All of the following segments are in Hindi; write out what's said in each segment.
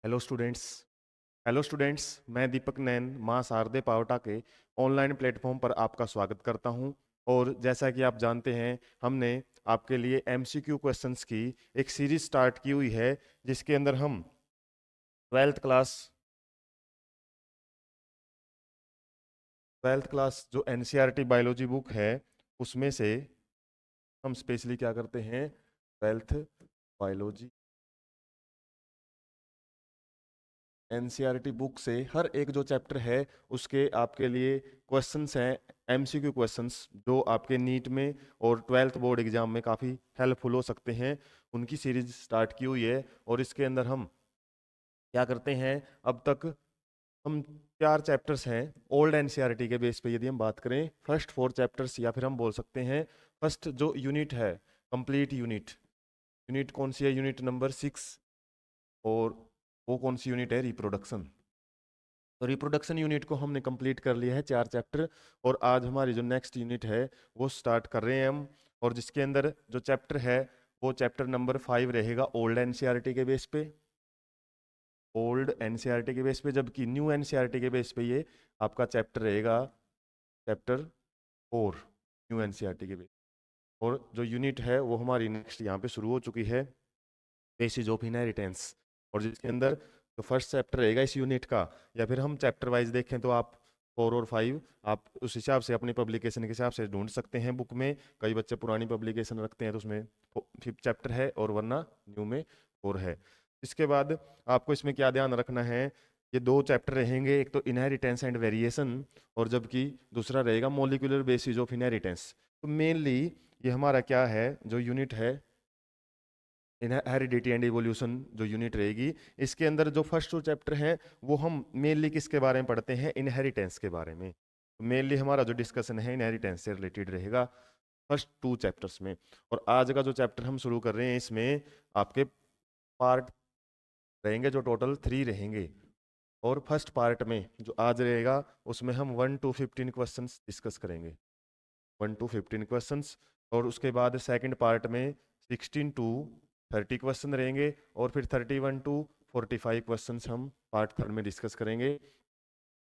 Hello students. हेलो स्टूडेंट्स, मैं दीपक नैन मां शारदे पावटा के ऑनलाइन प्लेटफॉर्म पर आपका स्वागत करता हूं। और जैसा कि आप जानते हैं, हमने आपके लिए एमसीक्यू क्वेश्चंस की एक सीरीज स्टार्ट की हुई है, जिसके अंदर हम ट्वेल्थ क्लास जो एनसीईआरटी बायोलॉजी बुक है, उसमें से हम स्पेशली क्या करते हैं, ट्वेल्थ बायोलॉजी एनसीईआरटी बुक से हर एक जो चैप्टर है उसके आपके लिए क्वेश्चंस हैं, एमसीक्यू क्वेश्चंस, जो आपके नीट में और ट्वेल्थ बोर्ड एग्जाम में काफ़ी हेल्पफुल हो सकते हैं। उनकी सीरीज स्टार्ट की हुई है। और इसके अंदर हम क्या करते हैं, अब तक हम 4 चैप्टर्स हैं ओल्ड एनसीईआरटी के बेस पे। यदि हम बात करें फर्स्ट 4 चैप्टर्स, या फिर हम बोल सकते हैं फर्स्ट जो यूनिट है, कंप्लीट यूनिट। यूनिट कौन सी है? Unit number 6। और वो कौन सी यूनिट है? रिप्रोडक्शन। तो रिप्रोडक्शन यूनिट को हमने कंप्लीट कर लिया है, 4 चैप्टर। और आज हमारी जो नेक्स्ट यूनिट है वो स्टार्ट कर रहे हैं हम। और जिसके अंदर जो चैप्टर है वो चैप्टर नंबर 5 रहेगा ओल्ड एनसीईआरटी के बेस पे। ओल्ड एनसीईआरटी के बेस पे, जबकि न्यू एनसीईआरटी के बेस पे ये आपका चैप्टर रहेगा चैप्टर 4, न्यू एनसीईआरटी के बेस। और जो यूनिट है वो हमारी नेक्स्ट यहाँ पे शुरू हो चुकी है, बेसिस ऑफ इनहेरिटेंस। और जिसके अंदर जो फर्स्ट चैप्टर रहेगा इस यूनिट का, या फिर हम चैप्टर वाइज देखें तो आप 4 और 5 आप उस हिसाब से अपनी पब्लिकेशन के हिसाब से ढूंढ सकते हैं बुक में। कई बच्चे पुरानी पब्लिकेशन रखते हैं तो उसमें 5th चैप्टर है, और वरना न्यू में 4 है। इसके बाद आपको इसमें क्या ध्यान रखना है, ये 2 चैप्टर रहेंगे, एक तो इनहेरिटेंस एंड वेरिएशन, और जबकि दूसरा रहेगा मॉलिक्यूलर बेसिस ऑफ इनहेरिटेंस। तो मेनली ये हमारा क्या है, जो यूनिट है हेरिडिटी एंड इवोल्यूशन, जो यूनिट रहेगी, इसके अंदर जो फर्स्ट 2 चैप्टर हैं वो हम मेनली किसके बारे में पढ़ते हैं? इनहेरिटेंस के बारे में। तो मेनली हमारा जो डिस्कशन है इनहेरिटेंस से रिलेटेड रहेगा फर्स्ट 2 चैप्टर्स में। और आज का जो चैप्टर हम शुरू कर रहे हैं, इसमें आपके पार्ट रहेंगे, जो टोटल 3 रहेंगे। और फर्स्ट पार्ट में जो आज रहेगा उसमें हम 1 to 15 क्वेश्चंस डिस्कस करेंगे, 1 to 15 क्वेश्चंस। और उसके बाद सेकंड पार्ट में 16 to 30 क्वेश्चन रहेंगे, और फिर 31 to 45 क्वेश्चंस हम पार्ट थर्ड में डिस्कस करेंगे।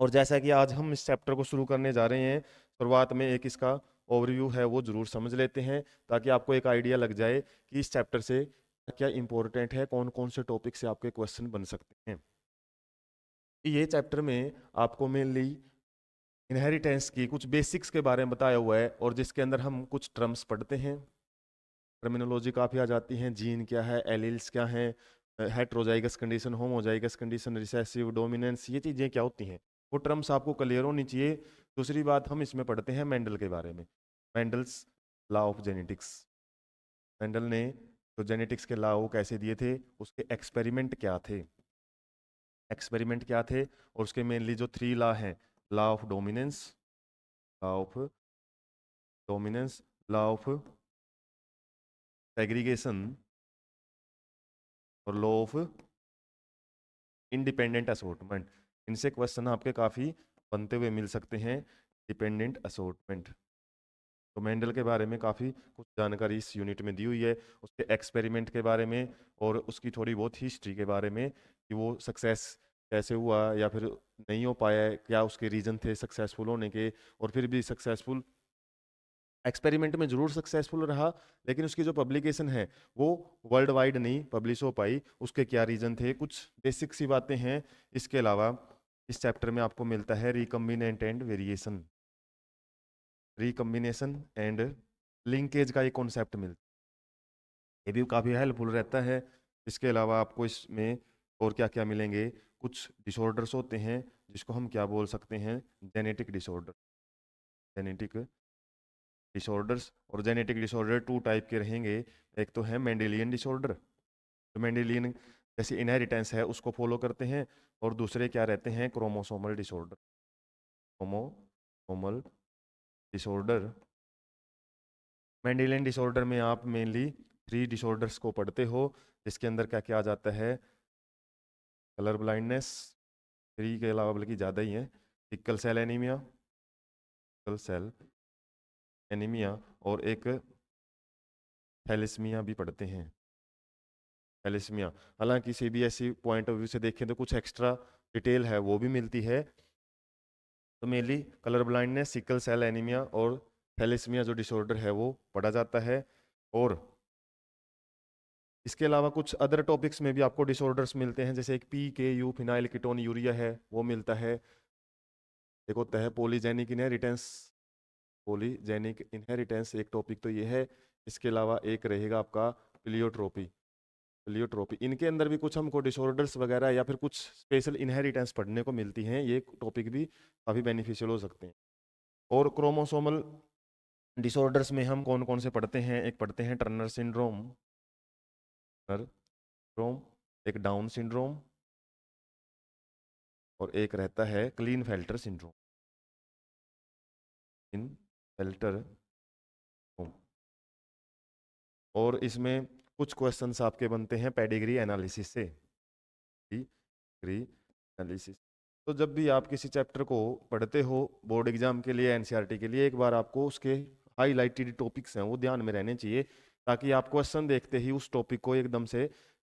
और जैसा कि आज हम इस चैप्टर को शुरू करने जा रहे हैं, शुरुआत में एक इसका ओवरव्यू है वो जरूर समझ लेते हैं, ताकि आपको एक आइडिया लग जाए कि इस चैप्टर से क्या इंपॉर्टेंट है, कौन कौन से टॉपिक से आपके क्वेश्चन बन सकते हैं। ये चैप्टर में आपको मेनली इनहेरिटेंस की कुछ बेसिक्स के बारे में बताया हुआ है, और जिसके अंदर हम कुछ टर्म्स पढ़ते हैं, टर्मिनोलॉजी काफ़ी आ जाती हैं, जीन क्या है, एलील्स क्या हैं, heterozygous condition, homozygous condition, recessive dominance, ये चीज़ें क्या होती हैं, वो टर्म्स आपको क्लियर होनी चाहिए। दूसरी बात, हम इसमें पढ़ते हैं मेंडल के बारे में, Mendel's law of genetics. Mendel ने जो जेनेटिक्स के लॉ वो कैसे दिए थे, उसके एक्सपेरिमेंट क्या थे, एक्सपेरिमेंट क्या थे, और उसके मेनली जो 3 लॉ हैं, law of dominance, law of dominance, law of segregation, और लॉ ऑफ इंडिपेंडेंट असॉर्टमेंट। इनसे क्वेश्चन आपके काफ़ी बनते हुए मिल सकते हैं। डिपेंडेंट असॉर्टमेंट, तो मेंडल के बारे में काफ़ी कुछ जानकारी इस यूनिट में दी हुई है, उसके एक्सपेरिमेंट के बारे में, और उसकी थोड़ी बहुत हिस्ट्री के बारे में, कि वो सक्सेस कैसे हुआ या फिर नहीं हो पाया है, क्या उसके रीजन थे सक्सेसफुल होने के, और फिर भी सक्सेसफुल एक्सपेरिमेंट में जरूर सक्सेसफुल रहा, लेकिन उसकी जो पब्लिकेशन है वो वर्ल्ड वाइड नहीं पब्लिश हो पाई। उसके क्या रीजन थे, कुछ बेसिक सी बातें हैं। इसके अलावा इस चैप्टर में आपको मिलता है recombinant and variation, recombination and linkage का एक कॉन्सेप्ट मिलता है, ये भी काफ़ी हेल्पफुल रहता है। इसके अलावा आपको इसमें और क्या क्या मिलेंगे, कुछ डिसऑर्डर्स होते हैं जिसको हम क्या बोल सकते हैं, जेनेटिक डिसऑर्डर, जेनेटिक डिसऑर्डर्स। और जेनेटिक डिसऑर्डर 2 टाइप के रहेंगे, एक तो है मेंडेलियन डिसऑर्डर, जो मेंडेलियन जैसे इनहेरिटेंस है उसको फॉलो करते हैं, और दूसरे क्या रहते हैं, chromosomal disorder, chromosomal disorder. Mendelian disorder में आप मेनली 3 डिसऑर्डर्स को पढ़ते हो, जिसके अंदर क्या क्या आ जाता है, कलर ब्लाइंडनेस, 3 के अलावा बल्कि ज़्यादा ही है, sickle cell anaemia, sickle cell anaemia, और एक थैलेसीमिया भी पढ़ते हैं। थैलेसीमिया। हालांकि सीबीएसई पॉइंट ऑफ व्यू से देखें तो कुछ एक्स्ट्रा डिटेल है वो भी मिलती है। तो mainly colour blindness, sickle cell anaemia और थैलेसीमिया जो डिसऑर्डर है वो पढ़ा जाता है। और इसके अलावा कुछ अदर टॉपिक्स में भी आपको डिसऑर्डर्स मिलते हैं, जैसे एक PKU फिनाइल कीटोन यूरिया है वो मिलता है। एक होता है पॉलीजेनिक इनहेरिटेंस, पॉलीजेनिक इनहेरिटेंस एक टॉपिक तो ये है। इसके अलावा एक रहेगा आपका प्लियोट्रोपी, प्लियोट्रोपी। इनके अंदर भी कुछ हमको डिसऑर्डर्स वगैरह या फिर कुछ स्पेशल इनहेरिटेंस पढ़ने को मिलती हैं, ये टॉपिक भी काफ़ी बेनिफिशियल हो सकते हैं। और क्रोमोसोमल डिसऑर्डर्स में हम कौन कौन से पढ़ते हैं, एक पढ़ते हैं टर्नर सिंड्रोम, एक डाउन सिंड्रोम, और एक रहता है क्लीन फेल्टर सिंड्रोम, इन फेल्टर। और इसमें कुछ क्वेश्चंस आपके बनते हैं पेडिग्री एनालिसिस से, पेडिग्री एनालिसिस। तो जब भी आप किसी चैप्टर को पढ़ते हो बोर्ड एग्जाम के लिए, एनसीईआरटी के लिए, एक बार आपको उसके हाईलाइटेड टॉपिक्स हैं वो ध्यान में रहने चाहिए, ताकि आप क्वेश्चन देखते ही उस टॉपिक को एकदम से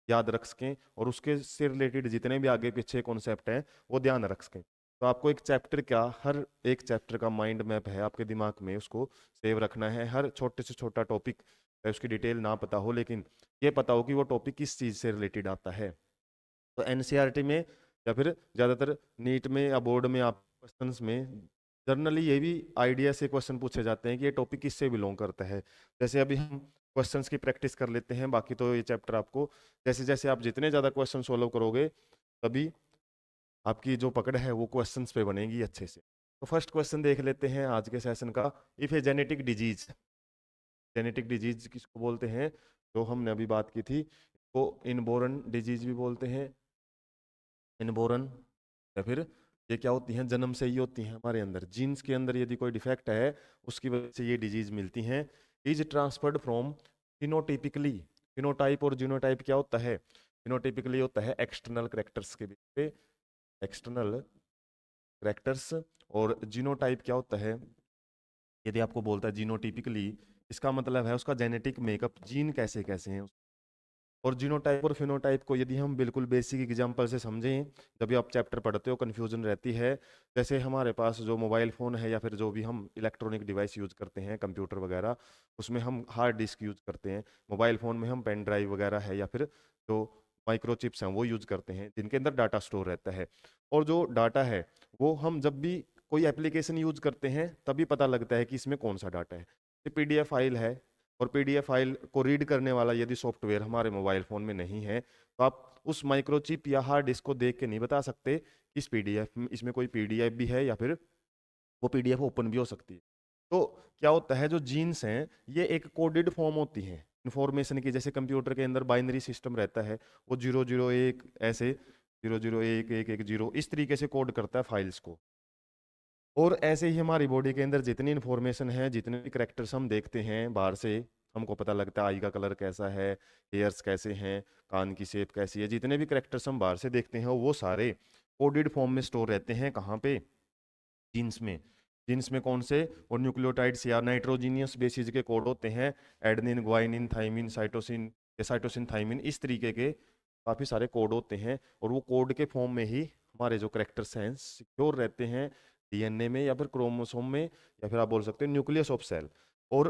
याद रख सकें और उसके से रिलेटेड जितने भी आगे पीछे कॉन्सेप्ट हैं वो ध्यान रख सकें। तो आपको एक चैप्टर का, हर एक चैप्टर का माइंड मैप है आपके दिमाग में, उसको सेव रखना है। हर छोटे से छोटा टॉपिक उसकी डिटेल ना पता हो, लेकिन ये पता हो कि वो टॉपिक किस चीज़ से रिलेटेड आता है। तो एनसीईआरटी में या फिर ज़्यादातर नीट में या बोर्ड में आप क्वेश्चंस में जनरली ये भी आइडिया से क्वेश्चन पूछे जाते हैं कि ये टॉपिक किससे बिलोंग करता है। जैसे अभी हम क्वेश्चंस की प्रैक्टिस कर लेते हैं, बाकी तो ये चैप्टर आपको जैसे जैसे आप जितने ज़्यादा क्वेश्चन सोल्व करोगे तभी आपकी जो पकड़ है वो क्वेश्चंस पे बनेगी अच्छे से। तो फर्स्ट क्वेश्चन देख लेते हैं आज के सेशन का। If a genetic disease, genetic disease किसको बोलते हैं, जो हमने अभी बात की थी, वो इनबोरन डिजीज भी बोलते हैं, इनबोरन। या फिर ये क्या होती हैं, जन्म से ही होती हैं हमारे अंदर, जीन्स के अंदर यदि कोई डिफेक्ट है उसकी वजह से ये डिजीज मिलती हैं। Is transferred from phenotypically, phenotype और जीनोटाइप क्या होता है, फिनोटिपिकली होता है एक्सटर्नल करेक्टर्स के बेस पे, एक्सटर्नल करेक्टर्स। और जीनोटाइप क्या होता है, यदि आपको बोलता है जीनोटिपिकली, इसका मतलब है उसका जेनेटिक मेकअप, जीन कैसे कैसे हैं। और जीनोटाइप और फिनोटाइप को यदि हम बिल्कुल बेसिक एग्जांपल से समझें, जब भी आप चैप्टर पढ़ते हो कन्फ्यूजन रहती है। जैसे हमारे पास जो मोबाइल फ़ोन है या फिर जो भी हम इलेक्ट्रॉनिक डिवाइस यूज़ करते हैं, कंप्यूटर वगैरह, उसमें हम हार्ड डिस्क यूज़ करते हैं। मोबाइल फ़ोन में हम पेन ड्राइव वगैरह है या फिर जो माइक्रोचिप्स हैं वो यूज़ करते हैं, जिनके अंदर डाटा स्टोर रहता है। और जो डाटा है वो हम जब भी कोई एप्लीकेशन यूज़ करते हैं तभी पता लगता है कि इसमें कौन सा डाटा है। PDF फाइल है, और PDF फाइल को रीड करने वाला यदि सॉफ्टवेयर हमारे मोबाइल फ़ोन में नहीं है, तो आप उस माइक्रोचिप या हार्ड डिस्क को देख के नहीं बता सकते कि इस PDF में, इसमें कोई PDF भी है या फिर वो PDF ओपन भी हो सकती है। तो क्या होता है, जो जीन्स हैं ये एक कोडेड फॉर्म होती हैं इंफॉर्मेशन की। जैसे कंप्यूटर के अंदर बाइनरी सिस्टम रहता है, वो 001 ऐसे 0011110 इस तरीके से कोड करता है फाइल्स को। और ऐसे ही हमारी बॉडी के अंदर जितनी इन्फॉर्मेशन है, जितने भी करेक्टर्स हम देखते हैं बाहर से, हमको पता लगता है आई का कलर कैसा है, हेयर्स कैसे हैं, कान की शेप कैसी है, जितने भी करेक्टर्स हम बाहर से देखते हैं वो सारे कोडेड फॉर्म में स्टोर रहते हैं। कहाँ पे, जीन्स में। जीन्स में कौन से, और न्यूक्लियोटाइड्स या नाइट्रोजीनियस बेसिस के कोड होते हैं, एडेनिन, ग्वाइनिन, थाइमिन, साइटोसिन या साइटोसिन थाइमिन, इस तरीके के काफ़ी सारे कोड होते हैं। और वो कोड के फॉर्म में ही हमारे जो करेक्टर्स हैं सिक्योर रहते हैं DNA में या फिर क्रोमोसोम में, या फिर आप बोल सकते हैं न्यूक्लियस ऑफ सेल। और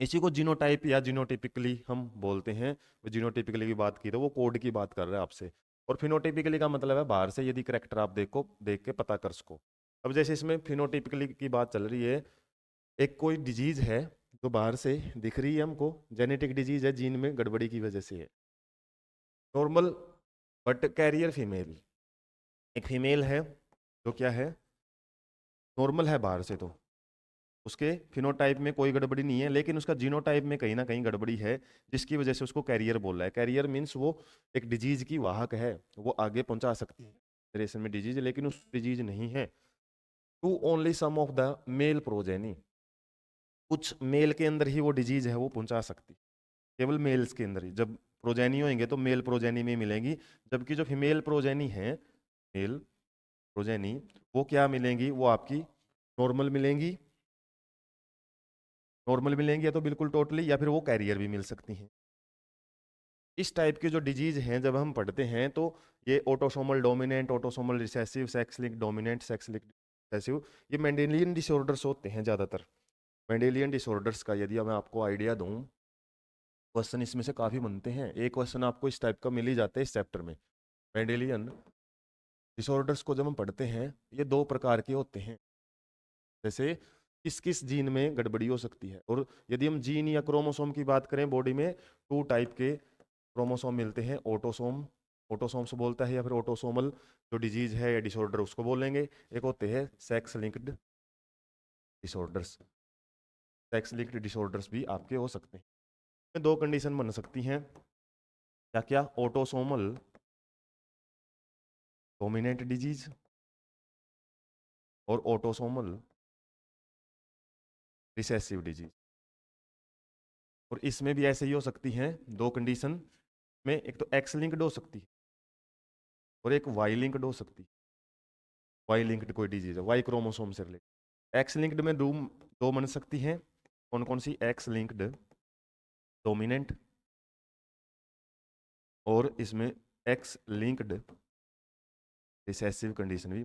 इसी को जीनोटाइप या जीनोटिपिकली हम बोलते हैं। जीनोटिपिकली की बात की तो वो कोड की बात कर रहा है आपसे। और फिनोटिपिकली का मतलब है बाहर से यदि करेक्टर आप देखो, देख के पता कर सको। अब जैसे इसमें फिनोटिपिकली की बात चल रही है, एक कोई डिजीज है जो बाहर से दिख रही है हमको, जेनेटिक डिजीज है, जीन में गड़बड़ी की वजह से है, नॉर्मल बट कैरियर फीमेल। एक फीमेल है जो क्या है, नॉर्मल है बाहर से, तो उसके फिनोटाइप में कोई गड़बड़ी नहीं है, लेकिन उसका जीनोटाइप में कहीं ना कहीं गड़बड़ी है, जिसकी वजह से उसको कैरियर बोल रहा है। कैरियर मीन्स वो एक डिजीज की वाहक है, वो आगे पहुंचा सकती है जनरेशन में डिजीज, लेकिन उस डिजीज नहीं है। To only some of the male progeny, कुछ मेल के अंदर ही वो डिजीज है वो पहुंचा सकती, केवल मेल्स के अंदर ही। जब प्रोजेनी होंगे तो मेल प्रोजेनी में मिलेंगी, जबकि जो फीमेल प्रोजेनी है, मेल प्रोजेनी, वो क्या मिलेंगी, वो आपकी नॉर्मल मिलेंगी, नॉर्मल मिलेंगी या तो बिल्कुल टोटली, या फिर वो कैरियर भी मिल सकती हैं। इस टाइप के जो डिजीज हैं जब हम पढ़ते हैं तो ये autosomal dominant, autosomal recessive, sex linked dominant, sex linked recessive, ये मेंडेलियन डिसऑर्डर्स होते हैं ज़्यादातर। मेंडेलियन डिसऑर्डर्स का यदि मैं आपको आइडिया दूं, क्वेश्चन इसमें से काफ़ी बनते हैं। एक क्वेश्चन आपको इस टाइप का मिल ही जाता है इस चैप्टर में। मेंडेलियन डिसऑर्डर्स को जब हम पढ़ते हैं, ये दो प्रकार के होते हैं। जैसे किस किस जीन में गड़बड़ी हो सकती है, और यदि हम जीन या क्रोमोसोम की बात करें, बॉडी में टू टाइप के क्रोमोसोम मिलते हैं। ऑटोसोम्स बोलता है, या फिर ऑटोसोमल जो डिजीज है या डिसऑर्डर उसको बोलेंगे। एक होते हैं sex linked disorders. Sex linked disorders भी आपके हो सकते हैं। दो कंडीशन बन सकती हैं, क्या क्या? ऑटोसोमल डोमिनेंट डिजीज और ऑटोसोमल रिसेसिव डिजीज। और इसमें भी ऐसे ही हो सकती हैं दो कंडीशन में, एक तो एक्स लिंक्ड हो सकती है और एक वाई लिंक्ड हो सकती है। वाई लिंक्ड कोई डिजीज है, वाई क्रोमोसोम से रिलेटेड। एक्स लिंक्ड में दो दो बन सकती हैं। कौन कौन सी? एक्स लिंक्ड डोमिनेंट, और इसमें एक्स लिंक्ड रिसेसिव कंडीशन भी।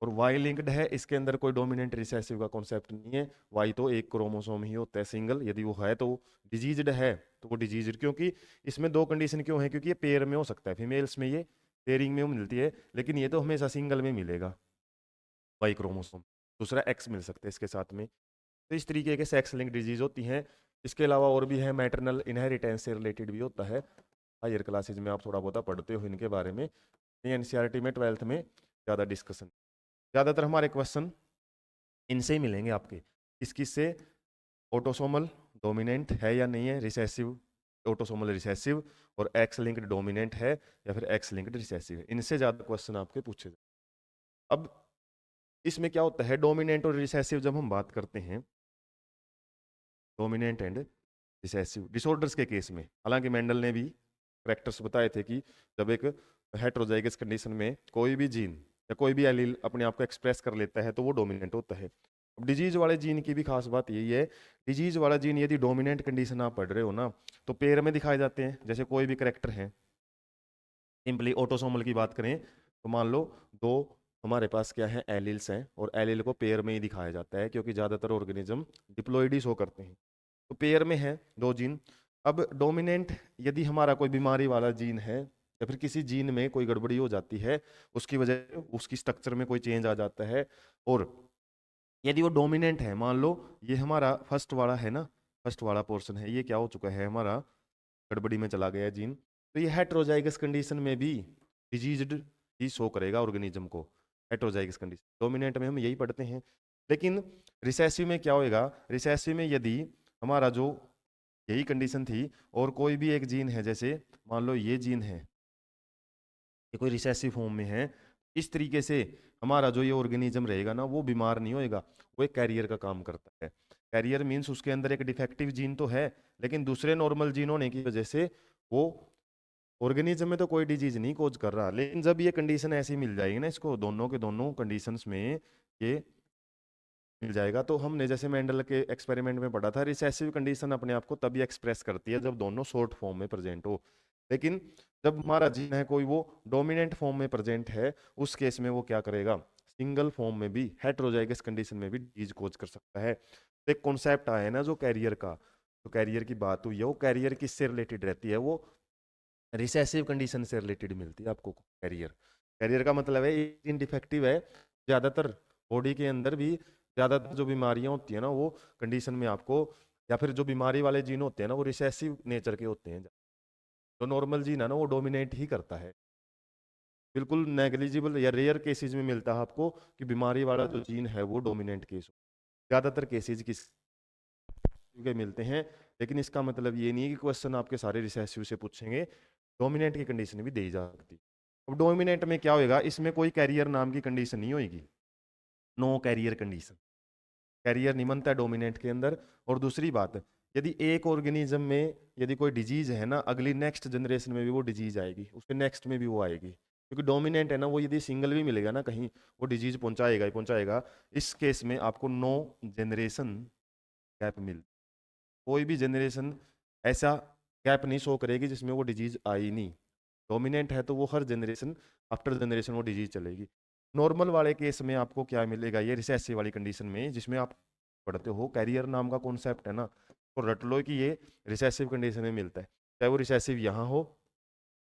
और वाई लिंक्ड है, इसके अंदर कोई डोमिनेंट रिसेसिव का कॉन्सेप्ट नहीं है। वाई तो एक क्रोमोसोम ही होता है सिंगल, यदि वो है तो डिजीज्ड है, तो वो डिजीज्ड। क्योंकि इसमें दो कंडीशन क्यों है? क्योंकि ये पेयर में हो सकता है, फीमेल्स में ये पेयरिंग में मिलती है, लेकिन ये तो हमेशा सिंगल में मिलेगा वाई क्रोमोसोम। दूसरा एक्स मिल सकता है इसके साथ में। तो इस तरीके के सेक्स लिंक डिजीज होती हैं। इसके अलावा और भी है, मैटरनल इनहेरिटेंस से रिलेटेड भी होता है। हायर क्लासेज में आप थोड़ा बहुत पढ़ते हो इनके बारे में। एनसीईआरटी में 12th में ज़्यादा डिस्कशन, ज़्यादातर हमारे क्वेश्चन इनसे ही मिलेंगे आपके। किस किस से? ऑटोसोमल डोमिनेंट है या नहीं है, रिसेसिव, ऑटोसोमल रिसेसिव, और एक्स लिंक्ड डोमिनेंट है या फिर एक्स लिंक्ड रिसेसिव है। इनसे ज़्यादा क्वेश्चन आपके पूछे जाए। अब इसमें क्या होता है, डोमिनेंट और रिसेसिव जब हम बात करते हैं, डोमिनेंट एंड रिसेसिव डिसऑर्डर्स के केस में, हालांकि मेंडल ने भी करेक्टर्स बताए थे कि जब एक हेट्रोजाइगस कंडीशन में कोई भी जीन या कोई भी एलील अपने आप को एक्सप्रेस कर लेता है तो वो डोमिनेंट होता है। अब डिजीज वाले जीन की भी खास बात यही है, डिजीज वाला जीन यदि डोमिनेंट कंडीशन आप पढ़ रहे हो ना, तो पेयर में दिखाए जाते हैं। जैसे कोई भी करेक्टर है, सिंपली ऑटोसोमल की बात करें तो मान लो दो हमारे पास क्या है, एलिल्स हैं, और एलिल को पेयर में ही दिखाया जाता है क्योंकि ज़्यादातर ऑर्गेनिज्म डिप्लॉइड शो करते हैं, तो पेयर में है दो जीन। अब डोमिनेंट यदि हमारा कोई बीमारी वाला जीन है या फिर किसी जीन में कोई गड़बड़ी हो जाती है, उसकी वजह से उसकी स्ट्रक्चर में कोई चेंज आ जाता है, और यदि वो डोमिनेंट है, मान लो ये हमारा फर्स्ट वाला है ना, फर्स्ट वाला पोर्शन है, ये क्या हो चुका है हमारा, गड़बड़ी में चला गया जीन, तो ये हेट्रोजाइगस कंडीशन में भी डिजीज्ड ही शो करेगा ऑर्गेनिज्म को। हेट्रोजाइगस कंडीशन, डोमिनेंट में हम यही पढ़ते हैं। लेकिन रिसेसिव में क्या होएगा? रिसेसिव में यदि हमारा जो यही कंडीशन थी और कोई भी एक जीन है, जैसे मान लो ये जीन है, ये कोई रिसेसिव फॉर्म में है, इस तरीके से हमारा जो ये ऑर्गेनिज्म रहेगा ना, वो बीमार नहीं होएगा, वो एक कैरियर का काम करता है। कैरियर मीन्स उसके अंदर एक डिफेक्टिव जीन तो है, लेकिन दूसरे नॉर्मल जीन होने की वजह से वो ऑर्गेनिज्म में तो कोई डिजीज नहीं कोज कर रहा। लेकिन जब ये कंडीशन ऐसी मिल जाएगी ना, इसको दोनों के दोनों कंडीशंस में ये मिल जाएगा, तो हमने जैसे मेंडल के एक्सपेरिमेंट में पढ़ा था, रिसेसिव कंडीशन अपने आप को तभी एक्सप्रेस करती है जब दोनों शॉर्ट फॉर्म में प्रेजेंट हो। लेकिन जब हमारा जीन है कोई वो डोमिनेंट फॉर्म में प्रेजेंट है, उस केस में वो क्या करेगा, सिंगल फॉर्म में भी हेट्रोजाइगस कंडीशन में भी डिजीज कोज कर सकता है। तो एक कॉन्सेप्ट आया है ना जो कैरियर का, तो कैरियर की बात हुई है, वो कैरियर किससे रिलेटेड रहती है? वो रिसेसिव कंडीशन से रिलेटेड मिलती है आपको कैरियर। कैरियर का मतलब है एक जीन डिफेक्टिव है, ज़्यादातर बॉडी के अंदर भी ज़्यादातर जो बीमारियां होती है ना, वो कंडीशन में आपको, या फिर जो बीमारी वाले जीन होते हैं ना, वो रिसेसिव नेचर के होते हैं। जो नॉर्मल जीन है ना, वो डोमिनेट ही करता है। बिल्कुल नेग्लिजिबल या रेयर केसेस में मिलता है आपको कि बीमारी वाला जो जीन है वो डोमिनेंट केस हो। ज़्यादातर केसेज किस के मिलते हैं, लेकिन इसका मतलब ये नहीं है कि क्वेश्चन आपके सारे रिसेसिव से पूछेंगे, डोमिनेंट की कंडीशन भी दी जा सकती। अब डोमिनेंट में क्या होएगा, इसमें कोई कैरियर नाम की कंडीशन नहीं होगी, नो कैरियर कंडीशन, कैरियर नहीं बनता है डोमिनेंट के अंदर। और दूसरी बात, यदि एक ऑर्गेनिज्म में यदि कोई डिजीज है ना, अगली नेक्स्ट जनरेशन में भी वो डिजीज आएगी, उसके नेक्स्ट में भी वो आएगी, क्योंकि डोमिनेंट है ना, वो यदि सिंगल भी मिलेगा ना कहीं, वो डिजीज पहुंचाएगा ही पहुंचाएगा। इस केस में आपको नो जनरेशन गैप मिल, कोई भी जनरेशन ऐसा गैप नहीं शो करेगी जिसमें वो डिजीज आई नहीं। डोमिनेंट है तो वो हर जनरेशन आफ्टर जनरेशन वो डिजीज चलेगी। नॉर्मल वाले केस में आपको क्या मिलेगा, ये रिसेसिव वाली कंडीशन में जिसमें आप पढ़ते हो, कैरियर नाम का कॉन्सेप्ट है ना, तो रट लो कि ये रिसेसिव कंडीशन में मिलता है। चाहे वो रिसेसिव यहाँ हो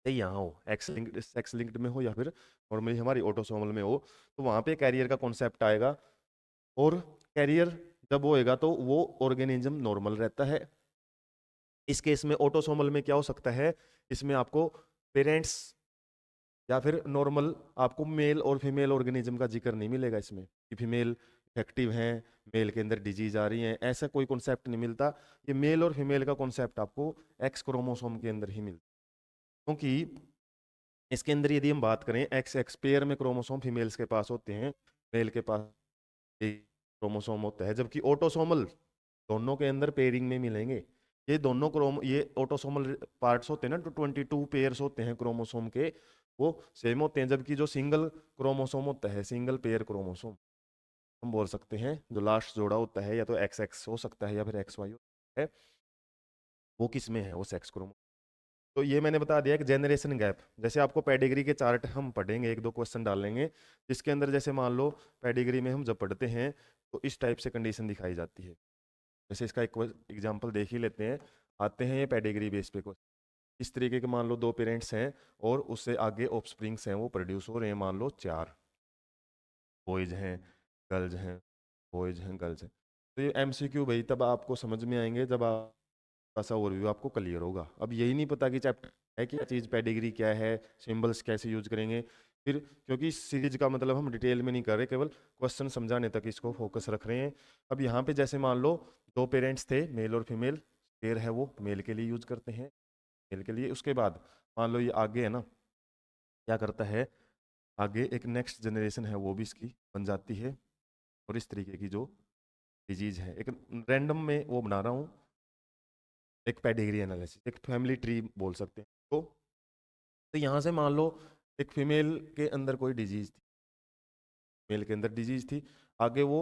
या यहाँ हो, एक्स लिंक्ड में हो या फिर नॉर्मली हमारी ऑटोसोमल में हो, तो वहाँ पे कैरियर का कॉन्सेप्ट आएगा। और कैरियर जब होएगा तो वो ऑर्गेनिज्म नॉर्मल रहता है। इस केस में ऑटोसोमल में क्या हो सकता है, इसमें आपको पेरेंट्स या फिर नॉर्मल आपको मेल और फीमेल ऑर्गेनिज्म का जिक्र नहीं मिलेगा इसमें कि फीमेल इफेक्टिव हैं, मेल के अंदर डिजीज आ रही है, ऐसा कोई कॉन्सेप्ट नहीं मिलता। ये मेल और फीमेल का कॉन्सेप्ट आपको एक्स क्रोमोसोम के अंदर ही मिलता, क्योंकि इसके अंदर यदि हम बात करें एक्स एक्स पेयर में क्रोमोसोम फीमेल्स के पास होते हैं, मेल के पास एक क्रोमोसोम होता है, जबकि ऑटोसोमल दोनों के अंदर पेयरिंग में मिलेंगे। ये ऑटोसोमल पार्ट्स होते हैं ना, तो 22 पेयर्स होते हैं क्रोमोसोम के, वो सेम होते हैं। जबकि जो सिंगल क्रोमोसोम होता है, सिंगल पेयर क्रोमोसोम हम बोल सकते हैं, जो लास्ट जोड़ा होता है या तो एक्स एक्स हो सकता है या फिर एक्स वाई होता है, वो किस में है, वो सेक्स क्रोमोसोम। तो ये मैंने बता दिया कि जनरेशन गैप, जैसे आपको पेडिग्री के चार्ट हम पढ़ेंगे, एक दो क्वेश्चन डालेंगे जिसके अंदर जैसे मान लो पेडिग्री में हम जब पढ़ते हैं तो इस टाइप से कंडीशन दिखाई जाती है। जैसे इसका एक एग्जांपल देख ही लेते हैं, आते हैं ये पेडिग्री बेस पे क्वेश्चन। इस तरीके के मान लो दो पेरेंट्स हैं और उससे आगे ऑफस्प्रिंग्स हैं, वो प्रोड्यूस हो रहे हैं, मान लो 4 बॉयज हैं, गर्ल्स हैं, बॉयज हैं, गर्ल्स हैं। तो ये एमसीक्यू भाई तब आपको समझ में आएंगे जब आप ऐसा ओवरव्यू आपको क्लियर होगा। अब यही नहीं पता कि चैप्टर है क्या चीज़, पेडिग्री क्या है, सिंबल्स कैसे यूज करेंगे फिर, क्योंकि सीरीज का मतलब हम डिटेल में नहीं कर रहे, केवल क्वेश्चन समझाने तक इसको फोकस रख रहे हैं। अब यहाँ पे जैसे मान लो दो पेरेंट्स थे, मेल और फीमेल, पेयर है वो मेल के लिए यूज करते हैं, मेल के लिए। उसके बाद मान लो ये आगे है ना, क्या करता है, आगे एक नेक्स्ट जनरेशन है वो भी इसकी बन जाती है। और इस तरीके की जो डिजीज है, एक रैंडम में वो बना रहा हूँ, एक पेडिग्री एनालिसिस, एक फैमिली ट्री बोल सकते हैं तो यहाँ से मान लो एक फीमेल के अंदर कोई डिजीज थी, मेल के अंदर डिजीज थी, आगे वो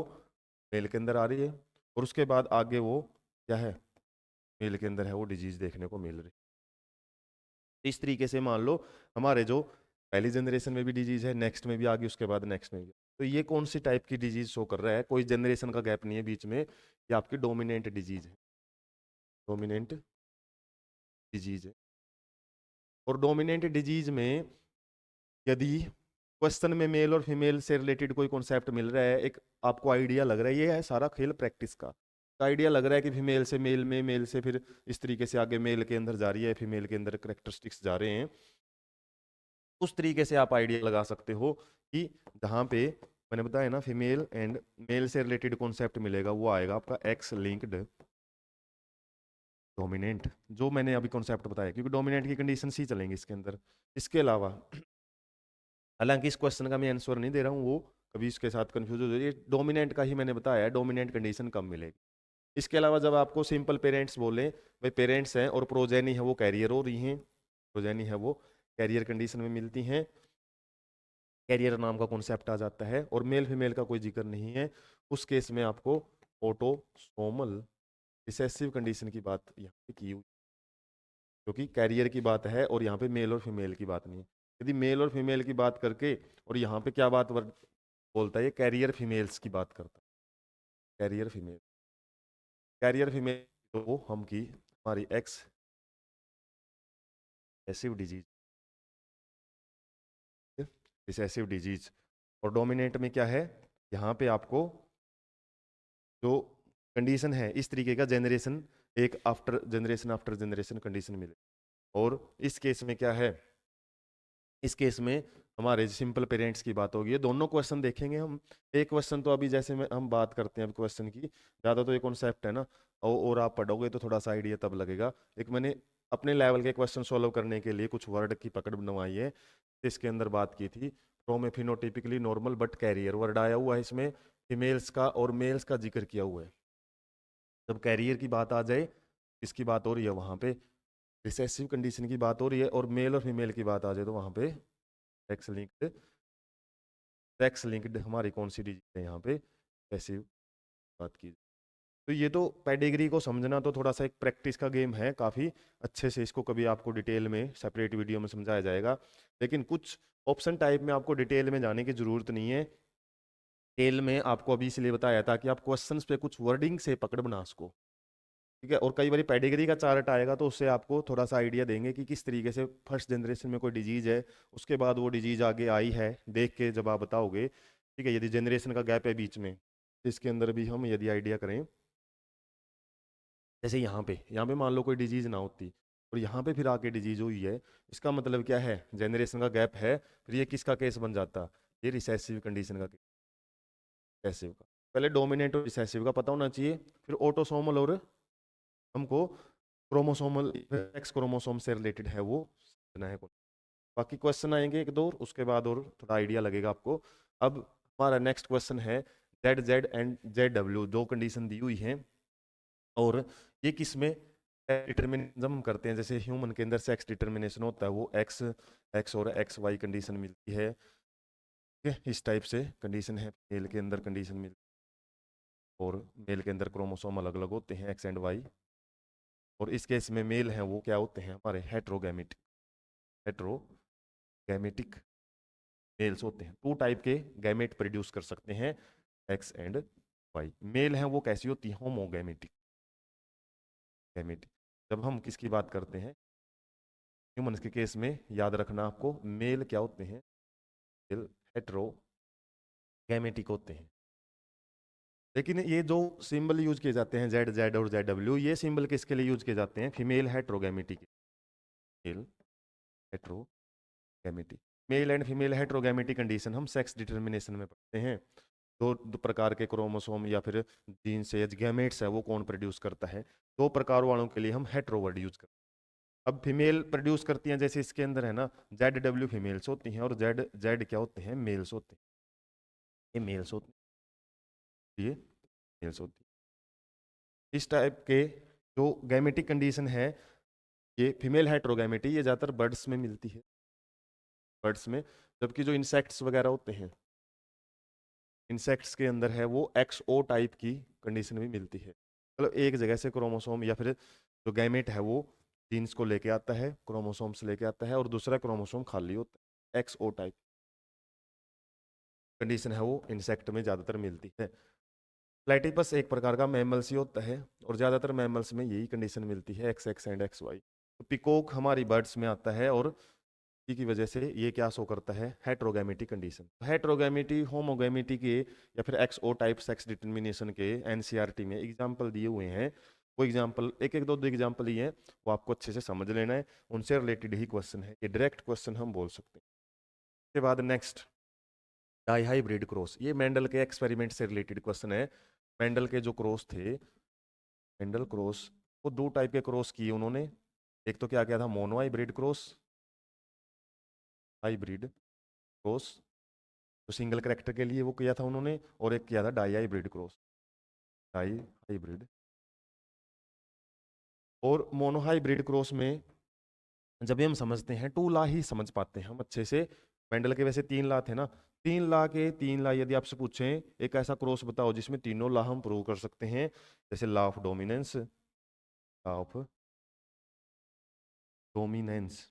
मेल के अंदर आ रही है, और उसके बाद आगे वो क्या है, मेल के अंदर है वो डिजीज देखने को मिल रही है। इस तरीके से मान लो हमारे जो पहली जनरेशन में भी डिजीज है, नेक्स्ट में भी आ गई, उसके बाद नेक्स्ट में भी। तो ये कौन सी टाइप की डिजीज शो कर रहा है, कोई जनरेशन का गैप नहीं है बीच में, ये आपकी डोमिनेंट डिजीज है, डोमिनेंट डिजीज है। और डोमिनेंट डिजीज में यदि क्वेश्चन में मेल और फीमेल से रिलेटेड कोई कॉन्सेप्ट मिल रहा है, एक आपको आइडिया लग रहा है, ये है सारा खेल प्रैक्टिस का, आइडिया लग रहा है कि फीमेल से मेल में, मेल से फिर इस तरीके से आगे मेल के अंदर जा रही है, फीमेल के अंदर करेक्टरिस्टिक्स जा रहे हैं, उस तरीके से आप आइडिया लगा सकते हो कि जहाँ पे मैंने बताया ना फीमेल एंड मेल से रिलेटेड कॉन्सेप्ट मिलेगा, वो आएगा आपका एक्स लिंक्ड डोमिनेंट, जो मैंने अभी कॉन्सेप्ट बताया, क्योंकि डोमिनेंट की कंडीशन ही चलेंगी इसके अंदर। इसके अलावा हालांकि इस क्वेश्चन का मैं आंसर नहीं दे रहा हूँ, वो कभी इसके साथ कंफ्यूज हो जाइए, डोमिनेंट का ही मैंने बताया, डोमिनेंट कंडीशन कब मिलेगी। इसके अलावा जब आपको सिंपल पेरेंट्स बोले, भाई पेरेंट्स हैं और प्रोजेनी है वो कैरियर हो रही हैं, प्रोजेनी है वो कैरियर कंडीशन में मिलती हैं, कैरियर नाम का कॉन्सेप्ट आ जाता है, और मेल फीमेल का कोई जिक्र नहीं है, उस केस में आपको ऑटोसोमल रिसेसिव कंडीशन की बात यहाँ पे की हुई, क्योंकि कैरियर की बात है और यहाँ पे मेल और फीमेल की बात नहीं है। यदि मेल और फीमेल की बात करके और यहाँ पे क्या बात बोलता है, ये कैरियर फीमेल्स की बात करता है, कैरियर फीमेल, कैरियर फीमेल तो हम की हमारी x recessive disease, recessive disease. और डोमिनेंट में क्या है, यहाँ पे आपको जो कंडीशन है इस तरीके का जनरेशन, एक आफ्टर जनरेशन कंडीशन मिले। और इस केस में क्या है, इस केस में हमारे सिंपल पेरेंट्स की बात होगी, ये दोनों क्वेश्चन देखेंगे हम। एक क्वेश्चन तो अभी जैसे में हम बात करते हैं अब क्वेश्चन की, ज़्यादा तो ये कॉन्सेप्ट है ना, और आप पढ़ोगे तो थोड़ा सा आइडिया तब लगेगा। एक मैंने अपने लेवल के क्वेश्चन सॉल्व करने के लिए कुछ वर्ड की पकड़ बनवाई है, इसके अंदर बात की थी, from a phenotypically normal but carrier word आया हुआ है इसमें, फीमेल्स का और मेल्स का जिक्र किया हुआ है। जब कैरियर की बात आ जाए, इसकी बात हो रही है वहाँ पे रिसेसिव कंडीशन की बात हो रही है, और मेल और फीमेल की बात आ जाए तो वहाँ पे सेक्स लिंक्ड, सेक्स लिंक्ड हमारी कौन सी डिजीज है यहाँ पे पैसिव बात की। तो ये तो पेडिग्री को समझना तो थोड़ा सा एक प्रैक्टिस का गेम है, काफ़ी अच्छे से इसको कभी आपको डिटेल में सेपरेट वीडियो में समझाया जाएगा। लेकिन कुछ ऑप्शन टाइप में आपको डिटेल में जाने की ज़रूरत नहीं है। डिटेल में आपको अभी इसलिए बताया था कि आप क्वेश्चंस पे कुछ वर्डिंग से पकड़ बना सको, ठीक है। और कई बार पेडिग्री का चार्ट आएगा तो उससे आपको थोड़ा सा आइडिया देंगे कि किस तरीके से फर्स्ट जनरेशन में कोई डिजीज है, उसके बाद वो डिजीज आगे आई है, देख के जब आप बताओगे, ठीक है। यदि जनरेशन का गैप है बीच में, तो इसके अंदर भी हम यदि आइडिया करें, जैसे यहाँ पे मान लो कोई डिजीज ना होती और यहाँ पे फिर आके डिजीज हुई है, इसका मतलब क्या है, जनरेशन का गैप है, फिर ये किसका केस बन जाता, ये रिसेसिव कंडीशन का, रिसेसिव का। पहले डोमिनेंट और रिसेसिव का पता होना चाहिए, फिर ऑटोसोमल और हमको क्रोमोसोमल एक्स क्रोमोसोम से रिलेटेड है वो समझना है। बाकी क्वेश्चन आएंगे एक दो और उसके बाद और थोड़ा आइडिया लगेगा आपको। अब हमारा नेक्स्ट क्वेश्चन है Z Z and Z W, दो कंडीशन दी हुई हैं और ये किस में डिटर्मिनिज्म हम करते हैं। जैसे ह्यूमन के अंदर सेक्स डिटर्मिनेशन होता है, वो एक्स एक्स और एक्स वाई कंडीशन मिलती है, ठीक है। इस टाइप से कंडीशन है, मेल के अंदर कंडीशन मिलती है और मेल के अंदर क्रोमोसोम अलग अलग होते हैं, एक्स एंड वाई। और इस केस में मेल हैं वो क्या होते हैं, हमारे हेट्रोगैमेटिक, हेट्रोगैमेटिक मेल्स होते हैं। टू टाइप के गैमेट प्रोड्यूस कर सकते हैं, एक्स एंड वाई। मेल हैं वो कैसी होती है, होमोगैमेटिक गैमेटिक। जब हम किसकी बात करते हैं, ह्यूमंस के केस में याद रखना आपको, मेल क्या होते हैं, मेल हेट्रोगैमेटिक होते हैं। लेकिन ये जो सिंबल यूज किए जाते हैं जेड जेड और जेड डब्ल्यू, ये सिंबल किसके लिए यूज किए जाते हैं, फीमेल हेट्रोगैमेटी के, male heterogamety. Male and female heterogamety condition हम सेक्स डिटर्मिनेशन में पढ़ते हैं। दो प्रकार के क्रोमोसोम या फिर जीन से गैमेट्स है वो कौन प्रोड्यूस करता है, दो प्रकार वालों के लिए हम हेट्रो वर्ड यूज करते हैं। अब फीमेल प्रोड्यूस करती हैं, जैसे इसके अंदर है ना, जेड डब्ल्यू फीमेल्स होती हैं और जेड जेड क्या होते हैं, मेल्स होते हैं। ये मेल्स होते हैं, ये मेल्स होती हैं। इस टाइप के जो गैमेटिक कंडीशन है, ये फीमेल हेट्रोगैमेटी, ये ज़्यादातर बर्ड्स में मिलती है, बर्ड्स में। जबकि जो इंसेक्ट्स वगैरह होते हैं, इंसेक्ट्स के अंदर है वो एक्सओ टाइप की कंडीशन भी मिलती है। मतलब एक जगह से क्रोमोसोम या फिर जो गैमेट है वो जीन्स को लेके आता है, क्रोमोसोम से लेके आता है, और दूसरा क्रोमोसोम खाली होता है, एक्सओ टाइप कंडीशन है वो इंसेक्ट में ज़्यादातर मिलती है। प्लेटिपस एक प्रकार का मैमल्स ही होता है और ज़्यादातर मैमल्स में यही कंडीशन मिलती है, X X and X Y. तो पिकॉक हमारी बर्ड्स में आता है और इसी की वजह से ये क्या शो करता है, हेट्रोगैमेटी कंडीशन। हेट्रोगैमेटी होमोगैमेटी के या फिर एक्स ओ टाइप सेक्स डिटर्मिनेशन के एनसीईआरटी में एग्जाम्पल दिए हुए हैं। वो एग्जाम्पल एक एक दो एग्जाम्पल ही हैं, वो आपको अच्छे से समझ लेना है, उनसे रिलेटेड ही क्वेश्चन है, ये डायरेक्ट क्वेश्चन हम बोल सकते हैं। उसके बाद नेक्स्ट डाईहाइब्रिड क्रॉस, ये मेंडल के एक्सपेरिमेंट से रिलेटेड क्वेश्चन है। मेंडल के जो क्रॉस थे, मेंडल क्रॉस, वो दो टाइप के क्रॉस किए उन्होंने। एक तो क्या किया था, mono hybrid cross, hybrid cross तो सिंगल करेक्टर के लिए वो किया था उन्होंने, और एक किया था dihybrid cross, dihybrid. और मोनो हाइब्रिड क्रॉस में जब भी हम समझते हैं, टू ला ही समझ पाते हैं हम अच्छे से। मेंडल के वैसे तीन ला थे ना, तीन ला के तीन ला यदि आपसे पूछें एक ऐसा क्रॉस बताओ जिसमें तीनों ला हम प्रूव कर सकते हैं, जैसे ला of dominance, La of dominance,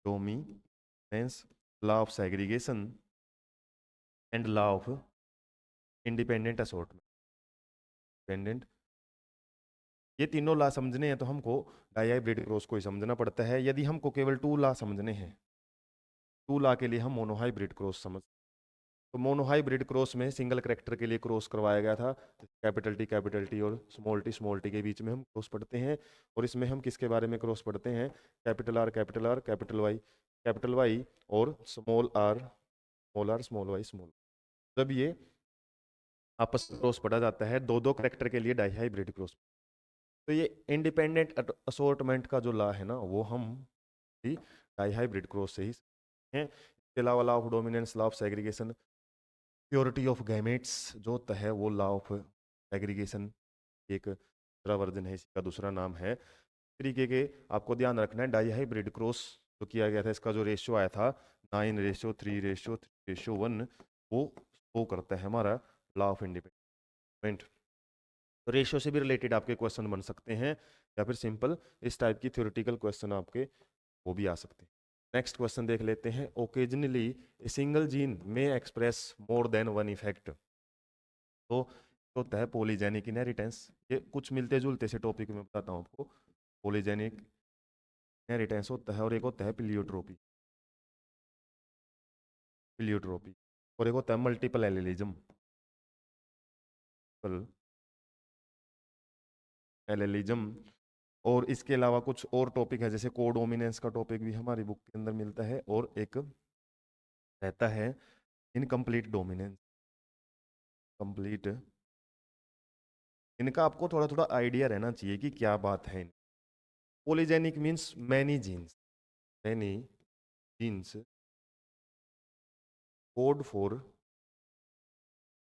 dominance, La of segregation and La of independent assortment, independent. ये तीनों ला समझने हैं तो हमको डाई हाइब्रिड क्रॉस को ही समझना पड़ता है। यदि हमको केवल टू ला समझने हैं, टू ला के लिए हम मोनोहाइब्रिड क्रॉस समझ। तो मोनोहाइब्रिड क्रॉस में सिंगल करेक्टर के लिए क्रॉस करवाया गया था, कैपिटल टी और स्मॉल टी के बीच में हम क्रॉस पढ़ते हैं। और इसमें हम किसके बारे में क्रॉस पढ़ते हैं, कैपिटल आर कैपिटल वाई और small r small y small. जब ये आपस में क्रॉस पढ़ा जाता है दो दो करेक्टर के लिए डाई हाइब्रिड क्रॉस। तो ये इंडिपेंडेंट असॉर्टमेंट का जो ला है ना, वो हम डाई हाइब्रिड क्रॉस से ही हैं। इसके अलावा law of dominance, law of segregation, purity of gametes जो होता है वो लॉ ऑफ सेग्रीगेशन, एक दूसरा वर्जन है, इसका दूसरा नाम है। तरीके के आपको ध्यान रखना है, डाई हाइब्रिड क्रॉस जो किया गया था इसका जो रेशियो आया था 9:3:3:1, वो करता है हमारा लॉ ऑफ इंडिपेंडेंट। तो रेशियो से भी रिलेटेड आपके क्वेश्चन बन सकते हैं, या फिर सिंपल इस टाइप की थ्योरेटिकल क्वेश्चन आपके वो भी आ सकते हैं। नेक्स्ट क्वेश्चन देख लेते हैं। ओकेजनली ए सिंगल जीन में express more than one effect. तो होता है पॉलीजेनिक इनहेरिटेंस। ये कुछ मिलते जुलते से टॉपिक में बताता हूँ आपको। पॉलीजेनिक इनहेरिटेंस होता है, और एक होता है प्लियोट्रोपी, प्लियोट्रोपी, और एक होता है मल्टीपल एलिलिज्म, एलिलिज्म। और इसके अलावा कुछ और टॉपिक है, जैसे कोडोमिनेंस का टॉपिक भी हमारी बुक के अंदर मिलता है, और एक रहता है इनकम्प्लीट डोमिनेंस, कंप्लीट। इनका आपको थोड़ा थोड़ा आइडिया रहना चाहिए कि क्या बात है। Polygenic means many genes, many genes code for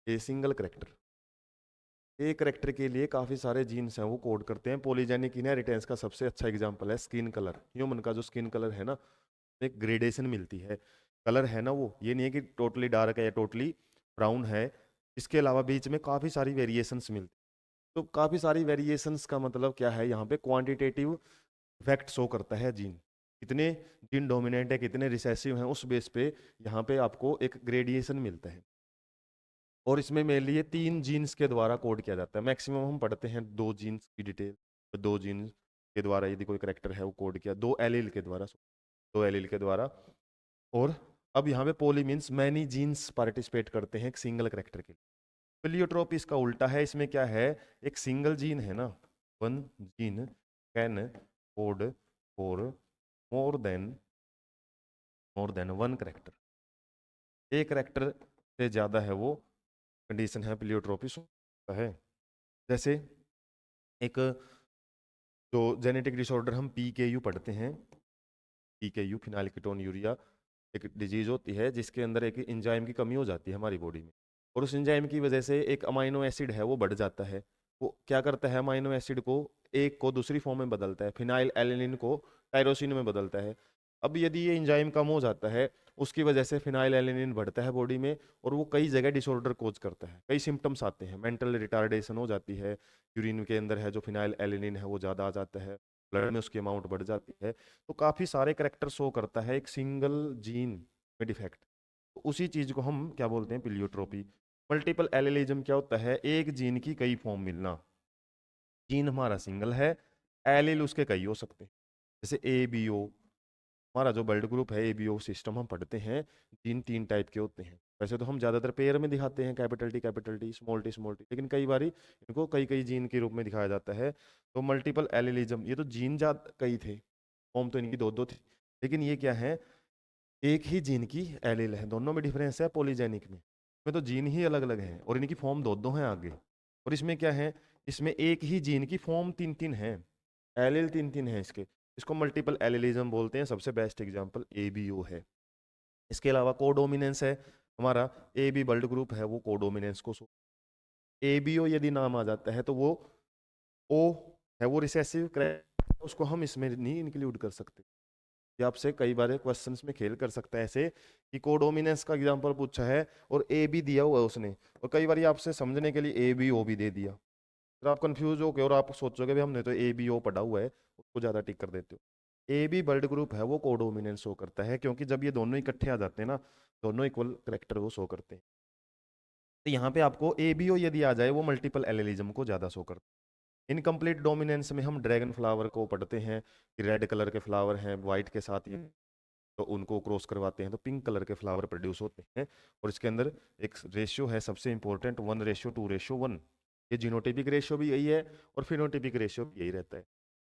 a single character. एक करेक्टर के लिए काफी सारे जीन्स हैं वो कोड करते हैं। पॉलीजेनिक इनहेरिटेंस का सबसे अच्छा एग्जांपल है स्किन कलर। ह्यूमन का जो स्किन कलर है ना, एक ग्रेडेशन मिलती है। कलर है ना, वो ये नहीं है कि टोटली डार्क है या टोटली ब्राउन है। इसके अलावा बीच में काफी सारी वेरिएशंस मिलती। तो काफी सारी वेरिएशंस का मतलब क्या है, यहाँ पे क्वांटिटेटिव इफेक्ट शो करता है जीन, कितने जीन डोमिनेंट है, कितने रिसेसिव हैं, उस बेस पे यहाँ पे आपको एक ग्रेडिएशन मिलता है। और इसमें मेनली ये 3 जीन्स के द्वारा कोड किया जाता है। मैक्सिमम हम पढ़ते हैं 2 जीन्स की डिटेल, 2 जीन्स के द्वारा यदि कोई करेक्टर है वो कोड किया, 2 एलील के द्वारा, 2 एलील के द्वारा। और अब यहाँ पे पोली मीन्स मैनी जीन्स पार्टिसिपेट करते हैं एक सिंगल करेक्टर के लिए। प्लियोट्रोपी इसका उल्टा है। इसमें क्या है, एक सिंगल जीन है ना, one gene can code for more than one character. एक करेक्टर से ज्यादा है वो कंडीशन है प्लियोट्रोपी है। जैसे एक जो जेनेटिक डिसऑर्डर हम PKU पढ़ते हैं, PKU फिनाइल कीटोन यूरिया, एक डिजीज होती है जिसके अंदर एक एंजाइम की कमी हो जाती है हमारी बॉडी में, और उस एंजाइम की वजह से एक अमाइनो एसिड है वो बढ़ जाता है। वो क्या करता है, अमाइनो एसिड को एक को दूसरी फॉर्म में बदलता है, फिनाइल एलेनिन को टायरोसिन में बदलता है। अब यदि ये एंजाइम कम हो जाता है, उसकी वजह से फिनाइल एलेनिन बढ़ता है बॉडी में, और वो कई जगह डिसऑर्डर कोज करता है। कई सिम्टम्स आते हैं, मेंटल रिटार्डेशन हो जाती है, यूरिन के अंदर है जो फिनाइल एलेनिन है वो ज़्यादा आ जाता है, ब्लड में उसकी अमाउंट बढ़ जाती है। तो काफ़ी सारे करेक्टर शो करता है एक सिंगल जीन में डिफेक्ट। तो उसी चीज़ को हम क्या बोलते हैं, प्लियोट्रोपी। मल्टीपल एलिलिज्म क्या होता है, एक जीन की कई फॉर्म मिलना। जीन हमारा सिंगल है, एलिल उसके कई हो सकते हैं। जैसे ABO, हमारा जो ब्लड ग्रुप है ABO सिस्टम हम पढ़ते हैं, जीन 3 टाइप के होते हैं। वैसे तो हम ज़्यादातर पेयर में दिखाते हैं, capital T small T small T, लेकिन कई बार इनको कई कई जीन के रूप में दिखाया जाता है। तो मल्टीपल एलिलिज्म, ये तो जीन ज्यादा कई थे, फॉर्म तो इनकी 2-2 थी, लेकिन ये क्या है, एक ही जीन की एलील है। दोनों में डिफरेंस है पॉलीजेनिक में तो जीन ही अलग अलग हैं और इनकी फॉर्म 2-2 हैं आगे। और इसमें क्या है, इसमें एक ही जीन की फॉर्म 3-3 है, एलील 3-3 है इसके। इसको मल्टीपल एलिलिज्म बोलते हैं। सबसे बेस्ट एग्जांपल ABO है। इसके अलावा कोडोमिनेंस है, हमारा AB ब्लड ग्रुप है वो कोडोमिनेंस को ABO यदि नाम आ जाता है तो वो O है, वो रिसेसिव क्रैक, उसको हम इसमें नहीं इंक्लूड कर सकते। ये आपसे कई बार क्वेश्चंस में खेल कर सकता है ऐसे कि कोडोमिनेंस का एग्जांपल पूछा है और AB दिया हुआ है उसने, और कई बार आपसे समझने के लिए ABO भी दे दिया, फिर आप कंफ्यूज हो गए और आप सोचोगे भाई हमने तो ABO पढ़ा हुआ है, उसको ज्यादा टिक कर देते हो। AB ब्लड ग्रुप है वो कोडोमिनेंस शो करता है, क्योंकि जब ये दोनों इकट्ठे आ जाते हैं ना, दोनों इक्वल करेक्टर वो शो करते हैं। तो यहाँ पे आपको ABO यदि आ जाए वो मल्टीपल एलिलिज्म को ज्यादा शो करता है। इनकम्प्लीट डोमिनेंस में हम ड्रैगन फ्लावर को पढ़ते हैं कि रेड कलर के फ्लावर हैं व्हाइट के साथ, ये तो उनको क्रॉस करवाते हैं तो पिंक कलर के फ्लावर प्रोड्यूस होते हैं। और इसके अंदर एक रेशियो है सबसे इंपॉर्टेंट, 1:2:1। ये जीनोटिपिक रेशियो भी यही है और फिनोटिपिक रेशियो भी यही रहता है।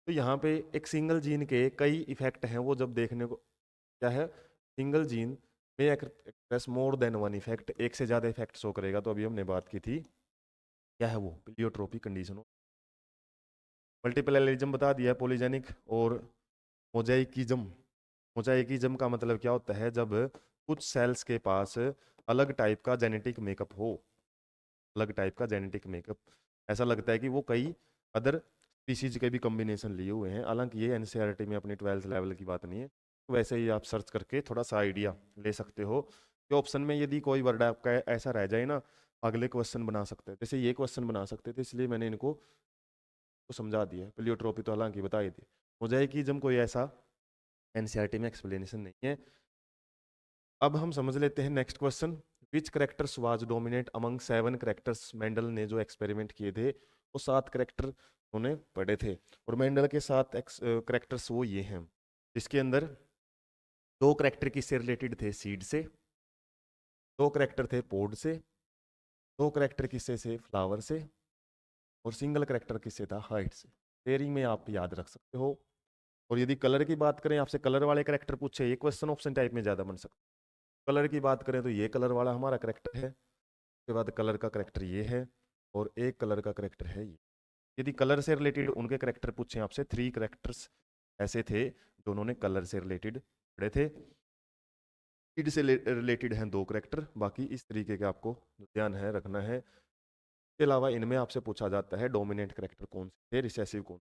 तो यहाँ पे एक सिंगल जीन के कई इफेक्ट हैं वो जब देखने को क्या है, सिंगल जीन में express more than one effect, एक से ज्यादा इफेक्ट शो करेगा। तो अभी हमने बात की थी क्या है वो, प्लियोट्रोपी कंडीशन। मल्टीपल एलिज्म बता दिया, पॉलीजेनिक। और मोजाइकिज्म, मोजाइकिज्म का मतलब क्या होता है, जब कुछ सेल्स के पास अलग टाइप का जेनेटिक मेकअप हो, अलग टाइप का जेनेटिक मेकअप, ऐसा लगता है कि वो कई अदर स्पीसीज के भी कॉम्बिनेशन लिए हुए हैं। हालांकि ये NCERT में अपनी 12th लेवल की बात नहीं है, तो वैसे ही आप सर्च करके थोड़ा सा आइडिया ले सकते हो कि ऑप्शन में यदि कोई वर्ड आपका ऐसा रह जाए ना अगले क्वेश्चन बना सकते हैं, जैसे ये क्वेश्चन बना सकते थे, इसलिए मैंने इनको तो समझा दिया। प्लियोट्रोपी तो हालांकि बता ही दी, हो जाए कि जब कोई ऐसा एनसीईआरटी में एक्सप्लेनेशन नहीं है। अब हम समझ लेते हैं next question. Which characters was dominate among 7 characters? Mendel ने जो एक्सपेरिमेंट किए थे वो 7 करेक्टर उन्होंने पढ़े थे, और मेंडल के 7 करेक्टर्स वो ये हैं, जिसके अंदर 2 करेक्टर किससे रिलेटेड थे? सीड से। 2 करेक्टर थे पोड से। 2 करेक्टर किससे से? फ्लावर से। और सिंगल करेक्टर किससे था? हाइट से। पेयरिंग में आप याद रख सकते हो। और यदि कलर की बात करें, आपसे कलर वाले करेक्टर पूछे, ये क्वेश्चन ऑप्शन टाइप में ज्यादा बन सकता है। कलर की बात करें तो ये कलर वाला हमारा करेक्टर है, उसके बाद कलर का करेक्टर ये है, और एक कलर का करेक्टर है ये। यदि कलर से रिलेटेड उनके करेक्टर पूछे आपसे, 3 करेक्टर्स ऐसे थे जो उन्होंने कलर से रिलेटेड पढ़े थे। सीड से रिलेटेड हैं 2 करेक्टर, बाकी इस तरीके के आपको ध्यान है रखना है। इसके अलावा इनमें आपसे पूछा जाता है डोमिनेंट करेक्टर कौन से थे, रिसेसिव कौन।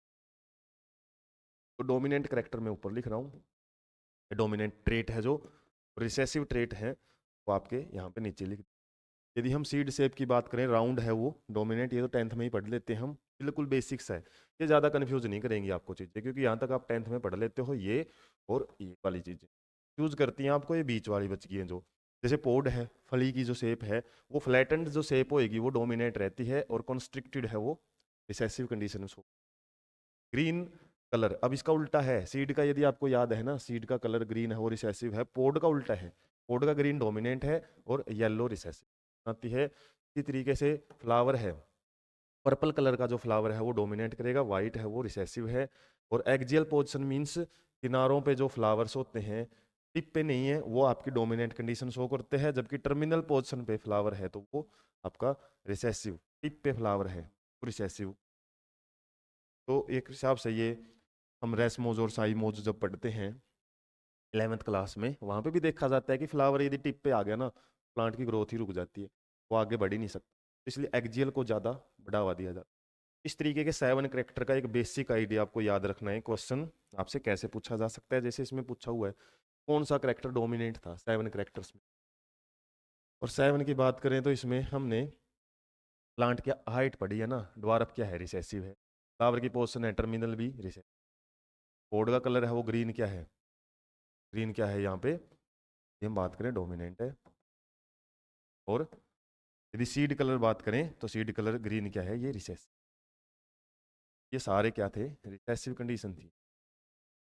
तो डोमिनेंट करेक्टर मैं ऊपर लिख रहा हूँ, डोमिनेंट ट्रेट है जो, रिसेसिव ट्रेट है वो आपके यहाँ पे नीचे लिख। यदि हम सीड शेप की बात करें, राउंड है वो डोमिनेंट, ये तो 10th में ही पढ़ लेते हैं हम, बिल्कुल बेसिक्स है, ये ज़्यादा कंफ्यूज नहीं करेंगी आपको चीज़ें, क्योंकि यहाँ तक आप 10th में पढ़ लेते हो ये और ये वाली चीज़ें। यूज करती हैं आपको ये बीच वाली बच गई हैं जो, जैसे पोड है, फली की जो शेप है वो फ्लैटेंड जो शेप होएगी वो डोमिनेट रहती है, और कॉन्स्ट्रिक्टेड है वो रिसेसिव कंडीशन में। ग्रीन कलर, अब इसका उल्टा है सीड का, यदि आपको याद है ना, सीड का कलर ग्रीन है वो रिसेसिव है, पोड का उल्टा है, पोड का ग्रीन डोमिनेंट है और येलो रिसेसिव आती है। इसी तरीके से फ्लावर है, पर्पल कलर का जो फ्लावर है वो डोमिनेट करेगा, वाइट है वो रिसेसिव है। और एक्जियल पोजिशन मीन्स किनारों पे जो फ्लावर्स होते हैं, टिप पे नहीं है, वो आपकी डोमिनेंट कंडीशन शो करते हैं, जबकि टर्मिनल पोजिशन पे फ्लावर है तो वो आपका रिसेसिव, टिप पे फ्लावर है वो रिसेसिव। तो एक हिसाब से ये हम रेसमोज और साइमोज जब पढ़ते हैं 11th क्लास में, वहाँ पे भी देखा जाता है कि फ्लावर यदि टिप पे आ गया ना, प्लांट की ग्रोथ ही रुक जाती है, वो आगे बढ़ ही नहीं सकता, इसलिए एक्जियल को ज़्यादा बढ़ावा दिया जाता है। इस तरीके के 7 करेक्टर का एक बेसिक आइडिया आपको याद रखना है। क्वेश्चन आपसे कैसे पूछा जा सकता है, जैसे इसमें पूछा हुआ है कौन सा करेक्टर डोमिनेट था 7 करेक्टर्स में। और 7 की बात करें तो इसमें हमने प्लांट की हाइट पढ़ी है ना, ड्वार्फ क्या है? रिसेसिव है। फ्लावर की पोजिशन है टर्मिनल भी रिसेसिव। पोड का कलर है वो ग्रीन क्या है? ग्रीन क्या है यहाँ पे? ये हम बात करें डोमिनेंट है। और यदि सीड कलर बात करें तो सीड कलर ग्रीन क्या है? ये रिसेसिव। ये सारे क्या थे? रिसेसिव कंडीशन थी।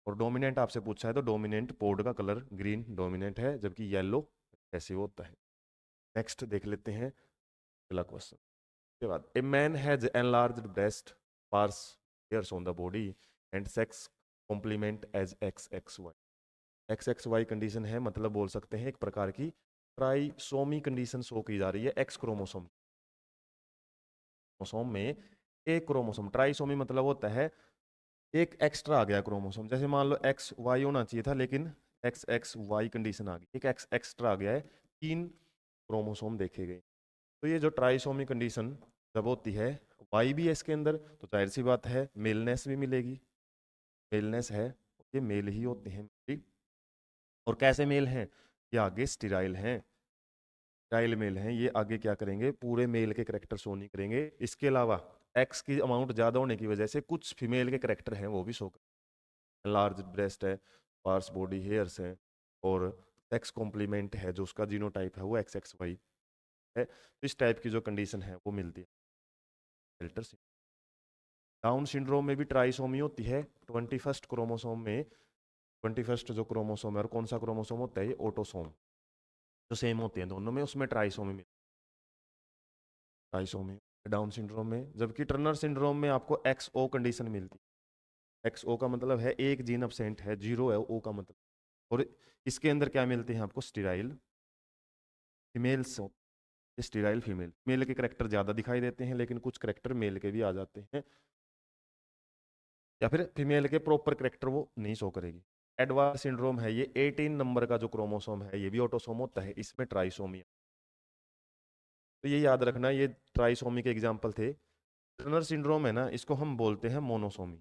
और डोमिनेंट आपसे पूछा है तो डोमिनेंट पोड का कलर ग्रीन डोमिनेंट है, जबकि येलो रिसेसिव होता है। नेक्स्ट देख लेते हैं अगला क्वेश्चन के बाद। A man has enlarged breast, sparse hairs on the body and sex complement as X X Y. X X Y condition है, मतलब बोल सकते हैं एक प्रकार की ट्राइसोमी कंडीशन शो की जा रही है एक्स क्रोमोसोम। क्रोमोसोम में एक क्रोमोसोम, ट्राइसोमी मतलब होता है एक एक्स्ट्रा आ गया क्रोमोसोम, जैसे मान लो एक्स वाई होना चाहिए था लेकिन एक्स एक्स वाई कंडीशन आ गई, एक एक्स एक्स्ट्रा आ गया है, 3 क्रोमोसोम देखे गए। तो ये जो ट्राइसोमी कंडीशन जब होती है, वाई भी है इसके अंदर, तो जाहिर सी बात है मेलनेस भी मिलेगी, मेलनेस है, ये मेल ही होते हैं। और कैसे मेल हैं? ये आगे स्टिराइल हैं, स्टाइल मेल हैं, ये आगे क्या करेंगे? पूरे मेल के करेक्टर शो नहीं करेंगे। इसके अलावा एक्स की अमाउंट ज़्यादा होने की वजह से कुछ फीमेल के करेक्टर हैं वो भी शो करेंगे। लार्ज ब्रेस्ट है, पार्स बॉडी हेयर्स हैं, और सेक्स कॉम्प्लीमेंट है जो उसका जीनोटाइप है वो एक्स एक्स वाई है। तो इस टाइप की जो कंडीशन है वो मिलती है फिल्टर से। डाउन सिंड्रोम में भी ट्राइसोमी होती है 21st क्रोमोसोम में। 21st जो क्रोमोसोम है, और कौन सा क्रोमोसोम होता है? ये ऑटोसोम, जो सेम होते हैं दोनों में, उसमें ट्राइसोमी ट्राइसोमी डाउन सिंड्रोम में। जबकि टर्नर सिंड्रोम में आपको एक्स ओ कंडीशन मिलती है। एक्स ओ का मतलब है एक जीन अब्सेंट है, जीरो है ओ का मतलब। और इसके अंदर क्या मिलते हैं आपको? Sterile females, sterile female. Male के करेक्टर ज़्यादा दिखाई देते हैं, लेकिन कुछ करेक्टर मेल के भी आ जाते हैं, या फिर फीमेल के प्रॉपर करेक्टर वो नहीं शो करेगी। एडवांस सिंड्रोम है ये, 18 नंबर का जो क्रोमोसोम है ये भी ऑटोसोम होता है, इसमें ट्राइसोमी। तो ये याद रखना, ये ट्राइसोमी के एग्जाम्पल थे। टर्नर सिंड्रोम है ना, इसको हम बोलते हैं मोनोसोमी।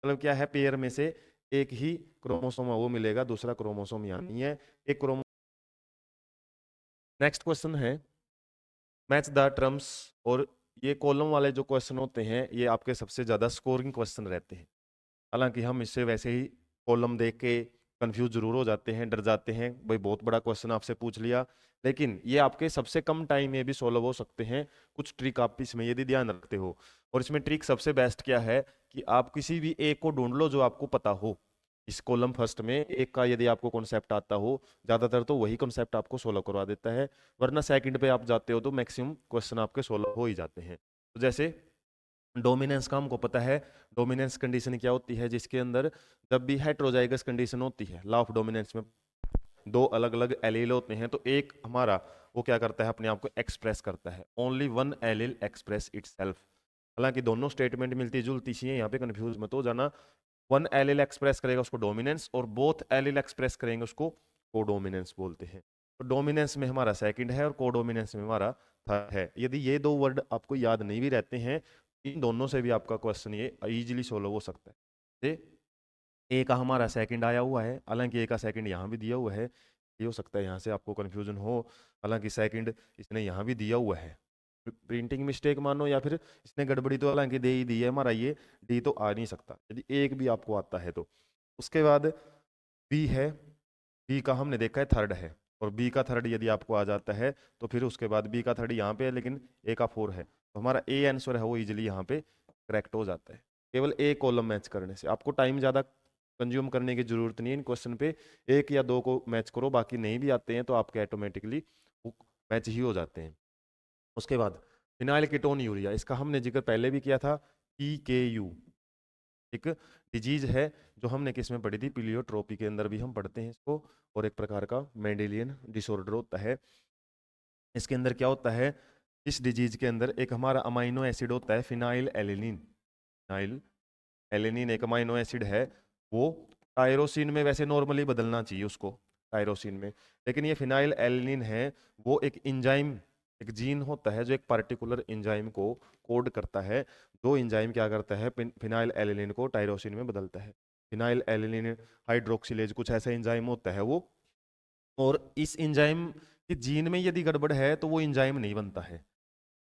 मतलब क्या है? पेयर में से एक ही क्रोमोसोम वो मिलेगा, दूसरा क्रोमोसोम यहाँ नहीं है। एक क्रोमो नेक्स्ट क्वेश्चन है मैच द टर्म्स। और ये कॉलम वाले जो क्वेश्चन होते हैं ये आपके सबसे ज़्यादा स्कोरिंग क्वेश्चन रहते हैं। हालांकि हम इससे वैसे ही कॉलम देख के कंफ्यूज जरूर हो जाते हैं, डर जाते हैं, भाई बहुत बड़ा क्वेश्चन आपसे पूछ लिया, लेकिन ये आपके सबसे कम टाइम में भी सॉल्व हो सकते हैं। कुछ ट्रिक आप इसमें यदि ध्यान रखते हो। और इसमें ट्रिक सबसे बेस्ट क्या है कि आप किसी भी एक को ढूंढ लो जो आपको पता हो। इस कॉलम फर्स्ट में एक का यदि आपको कॉन्सेप्ट आता हो, ज्यादातर तो वही कॉन्सेप्ट आपको सोल्व करवा देता है। वरना सेकंड पे आप जाते हो तो मैक्सिमम क्वेश्चन आपके सोल्व हो ही जाते हैं। तो जैसे डोमिनेंस का हमको पता है। डोमिनेंस कंडीशन क्या होती है, जिसके अंदर जब भी हेट्रोजाइगस कंडीशन होती है, लॉ ऑफ डोमिनेंस में दो अलग अलग एलील होते हैं, तो एक हमारा वो क्या करता है, अपने आप को एक्सप्रेस करता है। Only one allele express itself. हालांकि दोनों स्टेटमेंट मिलती जुलती सी है, यहाँ पे कंफ्यूज मत हो जाना। वन एलील एक्सप्रेस करेगा उसको डोमिनेंस, और बोथ एलील एक्सप्रेस करेंगे उसको कोडोमिनेंस बोलते हैं। तो डोमिनेंस में हमारा सेकंड है और कोडोमिनेंस में हमारा थर्ड है। यदि ये दो वर्ड आपको याद नहीं भी रहते हैं, इन दोनों से भी आपका क्वेश्चन ये इजीली सोल्व हो सकता है। ए का हमारा सेकंड आया हुआ है, हालांकि ए का सेकंड यहाँ भी दिया हुआ है। ये हो सकता है यहाँ से आपको कंफ्यूजन हो, हालांकि सेकंड इसने यहाँ भी दिया हुआ है। प्रिंटिंग मिस्टेक मानो या फिर इसने गड़बड़ी तो हालांकि दे ही दी है, हमारा ये डी तो आ नहीं सकता यदि एक भी आपको आता है तो। उसके बाद बी है। बी का हमने देखा है थर्ड है, और बी का थर्ड यदि आपको आ जाता है तो फिर उसके बाद बी का थर्ड यहाँ पे है, लेकिन ए का फोर है, तो हमारा ए आंसर है वो इजिली यहाँ पे करेक्ट हो जाता है। केवल ए कॉलम मैच करने से आपको टाइम ज़्यादा कंज्यूम करने की जरूरत नहीं है इन क्वेश्चन पे। एक या दो को मैच करो, बाकी नहीं भी आते हैं तो आपके ऑटोमेटिकली मैच ही हो जाते हैं। उसके बाद फिनाइल कीटोन यूरिया, इसका हमने जिक्र पहले भी किया था। PKU एक डिजीज है जो हमने किस में पढ़ी थी, पीलियोट्रोपी के अंदर भी हम पढ़ते हैं इसको। और एक प्रकार का मेंडेलियन डिसऑर्डर होता है। इसके अंदर क्या होता है, इस डिजीज के अंदर एक हमारा अमाइनो एसिड होता है फिनाइल एलेनिन। फिनाइल एलेनिन एक अमाइनो एसिड है, वो टायरोसिन में वैसे नॉर्मली बदलना चाहिए उसको, टायरोसिन में, लेकिन ये फिनाइल एलेनिन है, वो एक इंजाइम, एक जीन होता है जो एक पार्टिकुलर इंजाइम को कोड करता है। जो इंजाइम क्या करता है, फिनाइल एलेनिन को टायरोसिन में बदलता है। फिनाइल एलेनिन हाइड्रोक्सिलेज कुछ ऐसा इंजाइम होता है वो। और इस इंजाइम की जीन में यदि गड़बड़ है तो वो इंजाइम नहीं बनता है।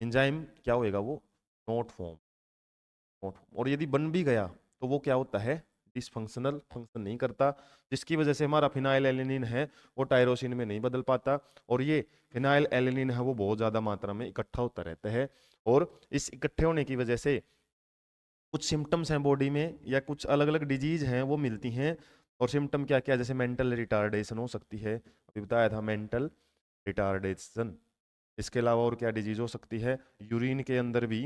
इंजाइम क्या होएगा, वो नॉट फॉर्म। और यदि बन भी गया तो वो क्या होता है, डिसफंक्शनल, फंक्शन नहीं करता, जिसकी वजह से हमारा फिनाइल एलेनिन है वो टायरोसिन में नहीं बदल पाता। और ये फिनाइल एलेनिन है वो बहुत ज्यादा मात्रा में इकट्ठा होता रहता है। और इस इकट्ठे होने की वजह से कुछ सिम्टम्स हैं बॉडी में, या कुछ अलग अलग डिजीज हैं वो मिलती हैं। और सिम्टम क्या क्या, जैसे मेंटल रिटार्डेशन हो सकती है, अभी बताया था मेंटल रिटार्डेशन। इसके अलावा और क्या डिजीज हो सकती है, यूरिन के अंदर भी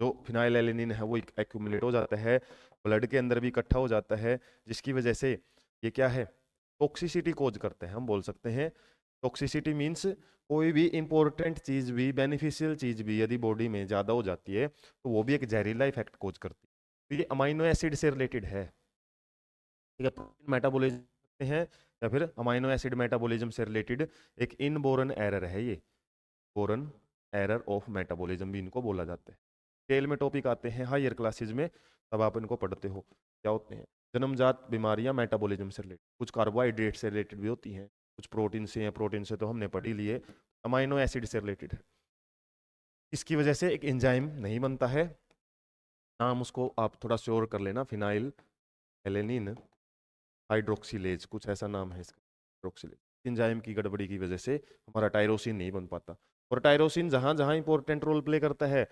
जो फिनाइल एलेनिन है वो एक्यूमुलेट हो जाता है, ब्लड के अंदर भी इकट्ठा हो जाता है, जिसकी वजह से ये क्या है, टॉक्सिसिटी कोज करते हैं, हम बोल सकते हैं। टॉक्सिसिटी मीन्स कोई भी इंपॉर्टेंट चीज भी, बेनिफिशियल चीज भी यदि बॉडी में ज्यादा हो जाती है तो वो भी एक जहरीला इफेक्ट कोज करती है। तो ये अमाइनो एसिड से रिलेटेड है, ठीक है। प्रोटीन मेटाबॉलिज्म है, या फिर अमाइनो एसिड मेटाबॉलिज्म से रिलेटेड एक इनबोरन एरर है ये, बोरन एरर ऑफ मेटाबॉलिज्म भी इनको बोला जाता है। टेल में टॉपिक आते हैं हायर क्लासेज में, तब आप इनको पढ़ते हो क्या होते हैं। जन्मजात बीमारियां मेटाबॉलिज्म से रिलेटेड, कुछ कार्बोहाइड्रेट से रिलेटेड भी होती हैं, कुछ प्रोटीन से हैं, प्रोटीन से तो हमने पढ़ ही लिए। अमाइनो एसिड से रिलेटेड है, इसकी वजह से एक एंजाइम नहीं बनता है, नाम उसको आप थोड़ा श्योर कर लेना, फिनाइल एलेनिन हाइड्रोक्सिलेज, कुछ ऐसा नाम है इसका, हाइड्रोक्सिलेज। एंजाइम की गड़बड़ी की वजह से हमारा टायरोसिन नहीं बन पाता। और टायरोसिन जहां जहां इंपॉर्टेंट रोल प्ले करता है,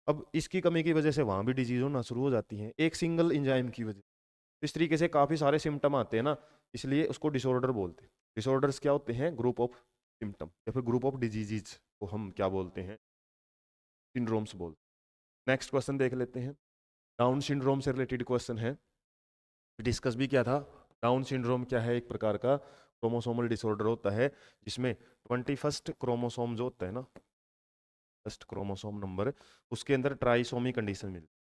अब इसकी कमी की वजह से वहां भी डिजीज होना शुरू हो जाती है, एक सिंगल एंजाइम की वजह। इस तरीके से काफी सारे सिम्टम आते हैं ना, इसलिए उसको डिसऑर्डर बोलते हैं। डिसऑर्डर्स क्या होते हैं, ग्रुप ऑफ सिम्टम या फिर ग्रुप ऑफ डिजीजेज को हम क्या बोलते हैं, सिंड्रोम्स बोलते हैं। नेक्स्ट क्वेश्चन देख लेते हैं। डाउन सिंड्रोम से रिलेटेड क्वेश्चन है, डिस्कस भी किया था। डाउन सिंड्रोम क्या है, एक प्रकार का क्रोमोसोमल डिसऑर्डर होता है, जिसमें 21st क्रोमोसोम जो होता है ना, फर्स्ट क्रोमोसोम नंबर, उसके अंदर ट्राइसोमी कंडीशन मिलती है।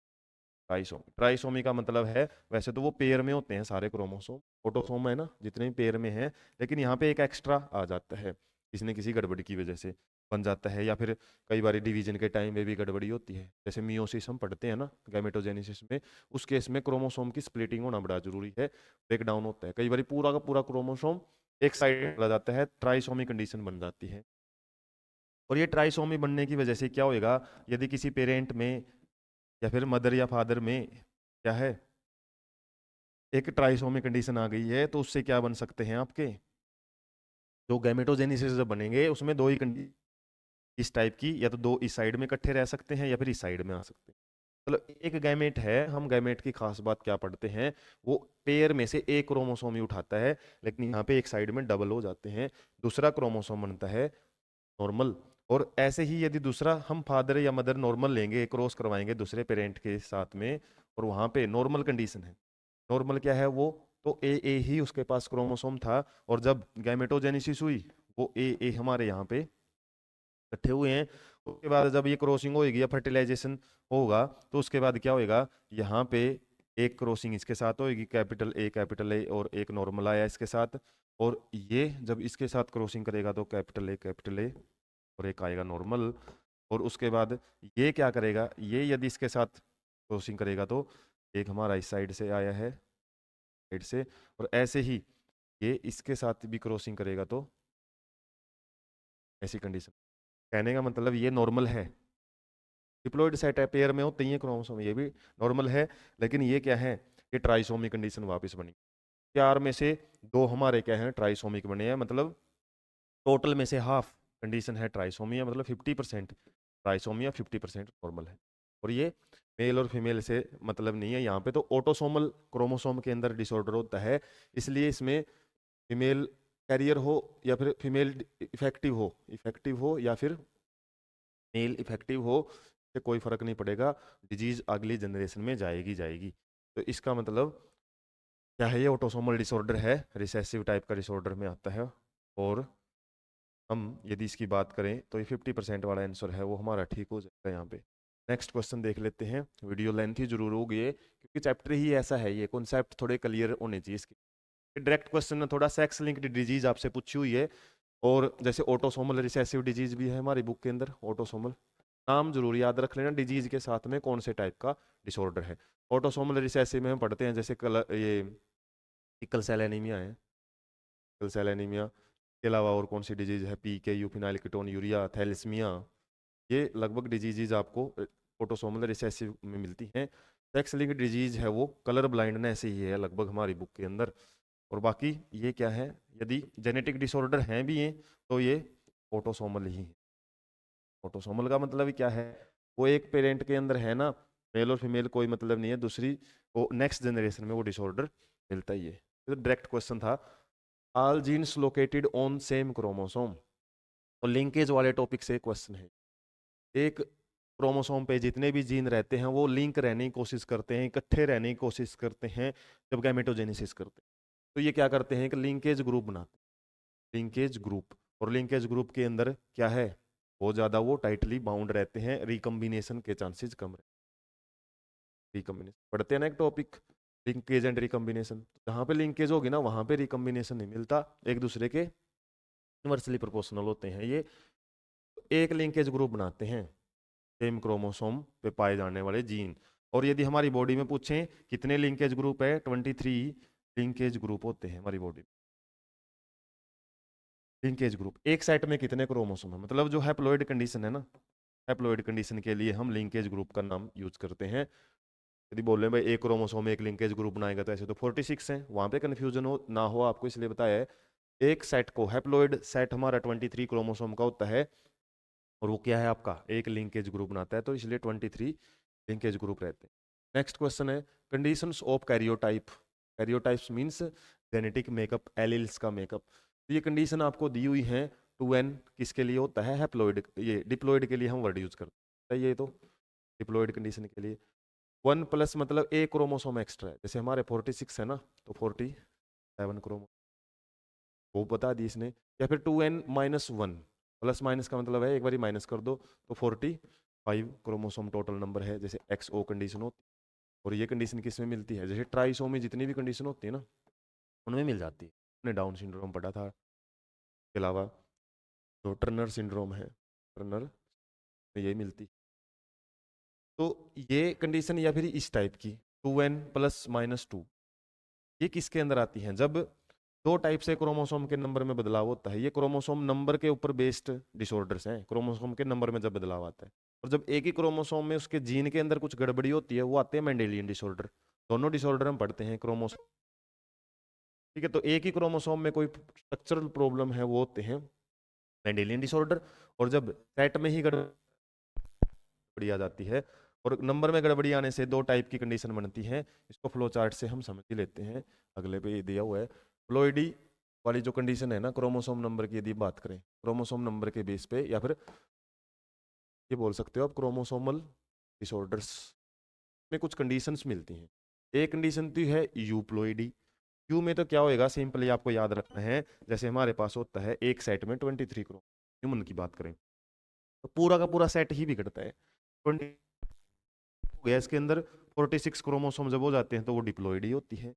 ट्राइसोमी, ट्राइसोमी का मतलब है, वैसे तो वो पेयर में होते हैं सारे क्रोमोसोम, ऑटोसोम है ना जितने भी पेयर में हैं, लेकिन यहाँ पे एक एक्स्ट्रा आ जाता है, किसी न किसी गड़बड़ी की वजह से बन जाता है, या फिर कई बार डिवीजन के टाइम में भी गड़बड़ी होती है, जैसे मियोसिस हम पढ़ते हैं ना गैमेटोजेनेसिस में, उस केस में क्रोमोसोम की स्प्लिटिंग होना बड़ा जरूरी है, ब्रेक डाउन होता है, कई बार पूरा का पूरा क्रोमोसोम एक साइड चला जाता है, ट्राइसोमी कंडीशन बन जाती है। और ये ट्राइसोमी बनने की वजह से क्या होएगा, यदि किसी पेरेंट में या फिर मदर या फादर में क्या है, एक ट्राइसोमी कंडीशन आ गई है, तो उससे क्या बन सकते हैं आपके जो गैमेटोजेनेसिस जब बनेंगे उसमें दो ही कंडीशन इस टाइप की, या तो दो इस साइड में इकट्ठे रह सकते हैं या फिर इस साइड में आ सकते हैं। मतलब एक गैमेट है, हम गैमेट की खास बात क्या पढ़ते हैं, वो पेयर में से एक क्रोमोसोम ही उठाता है, लेकिन यहाँ पे एक साइड में डबल हो जाते हैं, दूसरा क्रोमोसोम बनता है नॉर्मल। और ऐसे ही यदि दूसरा हम फादर या मदर नॉर्मल लेंगे, क्रॉस करवाएंगे दूसरे पेरेंट के साथ में, और वहाँ पे नॉर्मल कंडीशन है, नॉर्मल क्या है वो, तो ए ही उसके पास क्रोमोसोम था, और जब गैमेटोजेनेसिस हुई वो ए हमारे यहाँ पे इकट्ठे हुए हैं। उसके बाद जब ये क्रॉसिंग होगी या फर्टिलाइजेशन होगा, तो उसके बाद क्या होएगा, यहाँ पे एक क्रॉसिंग इसके साथ होगी, कैपिटल ए और एक नॉर्मल आया इसके साथ, और ये जब इसके साथ क्रॉसिंग करेगा तो कैपिटल ए और एक आएगा नॉर्मल। और उसके बाद ये क्या करेगा, ये यदि इसके साथ क्रॉसिंग करेगा तो एक हमारा इस साइड से आया है, साइड से, और ऐसे ही ये इसके साथ भी क्रॉसिंग करेगा तो ऐसी कंडीशन। कहने का मतलब ये नॉर्मल है, डिप्लॉयड सेट है, पेयर में होते ही हैं क्रोमोसोम, ये भी नॉर्मल है, लेकिन ये क्या है, ये ट्राइसोमी कंडीशन वापस बनी। चार में से दो हमारे क्या हैं, ट्राइसोमिक बने हैं, मतलब टोटल में से हाफ कंडीशन है ट्राइसोमिया, मतलब 50% ट्राइसोमिया, 50% नॉर्मल है। और ये मेल और फीमेल से मतलब नहीं है, यहाँ पे तो ऑटोसोमल क्रोमोसोम के अंदर डिसऑर्डर होता है, इसलिए इसमें फीमेल कैरियर हो या फिर फीमेल इफेक्टिव हो या फिर मेल इफेक्टिव हो, से कोई फर्क नहीं पड़ेगा, डिजीज अगली जनरेशन में जाएगी। तो इसका मतलब क्या है, ये ऑटोसोमल डिसऑर्डर है, रिसेसिव टाइप का डिसऑर्डर में आता है। और हम यदि इसकी बात करें तो ये 50% वाला आंसर है वो हमारा ठीक हो जाएगा यहाँ पे। नेक्स्ट क्वेश्चन देख लेते हैं, वीडियो लेंथ ही जरूर होगी ये, क्योंकि चैप्टर ही ऐसा है, ये कॉन्सेप्ट थोड़े क्लियर होने चाहिए इसके। डायरेक्ट क्वेश्चन में थोड़ा सेक्स लिंक्ड डिजीज आपसे पूछी हुई है, और जैसे ऑटोसोमल रिसेसिव डिजीज भी है हमारी बुक के अंदर, ऑटोसोमल नाम जरूर याद रख लेना, डिजीज के साथ में कौन से टाइप का डिसऑर्डर है। ऑटोसोमल रिसेसिव में हम पढ़ते हैं जैसे ये सिकल सेल एनीमिया है, सिकल सेल एनीमिया के अलावा और कौन सी डिजीज है, PKU, phenylketonuria, thalassaemia, ये लगभग डिजीजेज आपको ऑटोसोमल रिसेसिव में मिलती हैं। सेक्स लिंक्ड डिजीज है वो कलर ब्लाइंडनेस ही है लगभग हमारी बुक के अंदर। और बाकी ये क्या है, यदि जेनेटिक डिसऑर्डर हैं भी हैं तो ये ऑटोसोमल ही है। ऑटोसोमल का मतलब क्या है, वो एक पेरेंट के अंदर है ना, मेल और फीमेल कोई मतलब नहीं है, दूसरी वो नेक्स्ट जनरेशन में वो डिसऑर्डर मिलता ही है। तो डायरेक्ट क्वेश्चन था, all genes located on same chromosome, और लिंकेज वाले टॉपिक से क्वेश्चन है। एक क्रोमोसोम पे जितने भी जीन रहते हैं वो लिंक रहने की कोशिश करते हैं, इकट्ठे रहने की कोशिश करते हैं जब गैमेटोजेनेसिस करते हैं, तो ये क्या करते हैं, एक लिंकेज ग्रुप बनाते हैं, लिंकेज ग्रुप। और लिंकेज ग्रुप के अंदर क्या है, बहुत ज़्यादा वो टाइटली बाउंड रहते हैं, रिकम्बिनेशन के चांसेस कम रहते हैं। रिकम्बिनेशन पढ़ते हैं ना एक टॉपिक, लिंकेज एंड रिकम्बिनेशन, जहाँ पे लिंकेज होगी ना वहाँ पे रिकम्बिनेशन नहीं मिलता, एक दूसरे के इनवर्सली प्रोपोर्शनल होते हैं ये। एक लिंकेज ग्रुप बनाते हैं सेम क्रोमोसोम पे पाए जाने वाले जीन। और यदि हमारी बॉडी में पूछें कितने लिंकेज ग्रुप है, 23 लिंकेज ग्रुप होते हैं हमारी बॉडी में। लिंकेज ग्रुप, एक सेट में कितने क्रोमोसोम है, मतलब जो हैप्लॉइड कंडीशन है ना, हैप्लॉइड कंडीशन के लिए हम लिंकेज ग्रुप का नाम यूज करते हैं। यदि बोल रहे हैं भाई एक क्रोमोसोम एक लिंकेज ग्रुप बनाएगा, तो ऐसे तो 46 है, वहां पे कंफ्यूजन हो ना हो आपको इसलिए बताया है। एक सेट को, हैप्लॉइड सेट हमारा 23 क्रोमोसोम का होता है, और वो क्या है आपका एक लिंकेज ग्रुप बनाता है, तो इसलिए 23 लिंकेज ग्रुप रहते हैं। नेक्स्ट क्वेश्चन है, conditions of karyotype, karyotypes means genetic makeup, alleles का मेकअप। तो ये कंडीशन आपको दी हुई है, 2n किसके लिए होता है, हैप्लॉइड, ये डिप्लॉइड के लिए हम वर्ड यूज करते हैं, ये तो डिप्लॉइड कंडीशन के लिए 1 प्लस मतलब एक क्रोमोसोम एक्स्ट्रा है, जैसे हमारे 46 है ना, तो 47 क्रोमो, वो बता दी इसने। या फिर 2n-1, प्लस माइनस का मतलब है एक बार माइनस कर दो, तो 45 क्रोमोसोम टोटल नंबर है, जैसे XO कंडीशन होती है। और ये कंडीशन किस में मिलती है, जैसे ट्राइसोम में जितनी भी कंडीशन होती है ना उनमें मिल जाती है। हमने डाउन सिंड्रोम पढ़ा था, इसके अलावा जो टर्नर सिंड्रोम है, टर्नर में ये मिलती। तो ये कंडीशन या फिर इस टाइप की 2n +-2, ये किसके अंदर आती हैं, जब दो टाइप से क्रोमोसोम के नंबर में बदलाव होता है। ये क्रोमोसोम नंबर के ऊपर बेस्ड डिसऑर्डर्स हैं, क्रोमोसोम के नंबर में जब बदलाव आता है। और जब एक ही क्रोमोसोम में उसके जीन के अंदर कुछ गड़बड़ी होती है, वो आते हैं मेंडेलियन डिसऑर्डर। दोनों डिसऑर्डर हम पढ़ते हैं क्रोमोसोम, ठीक है। तो एक ही क्रोमोसोम में कोई स्ट्रक्चरल प्रॉब्लम है, वो होते हैं मेंडेलियन डिसऑर्डर। और जब सेट में ही गड़बड़ी आ जाती है और नंबर में गड़बड़ी आने से दो टाइप की कंडीशन बनती है। इसको फ्लो चार्ट से हम समझ ही लेते हैं। अगले पे ये दिया हुआ है प्लोइडी वाली जो कंडीशन है ना, क्रोमोसोम नंबर की यदि बात करें, क्रोमोसोम नंबर के बेस पे, या फिर ये बोल सकते हो आप क्रोमोसोमल डिसऑर्डर्स में कुछ कंडीशंस मिलती हैं। एक कंडीशन तो है यूप्लोइडी। यू में तो क्या होएगा, सिंपली आपको याद रखना है, जैसे हमारे पास होता है एक सेट में 23 ह्यूमन की बात करें तो पूरा का पूरा सेट ही बिगड़ता है। 20 हो गया, इसके अंदर 46 क्रोमोसोम जब हो जाते हैं तो वो डिप्लोइडी होती है।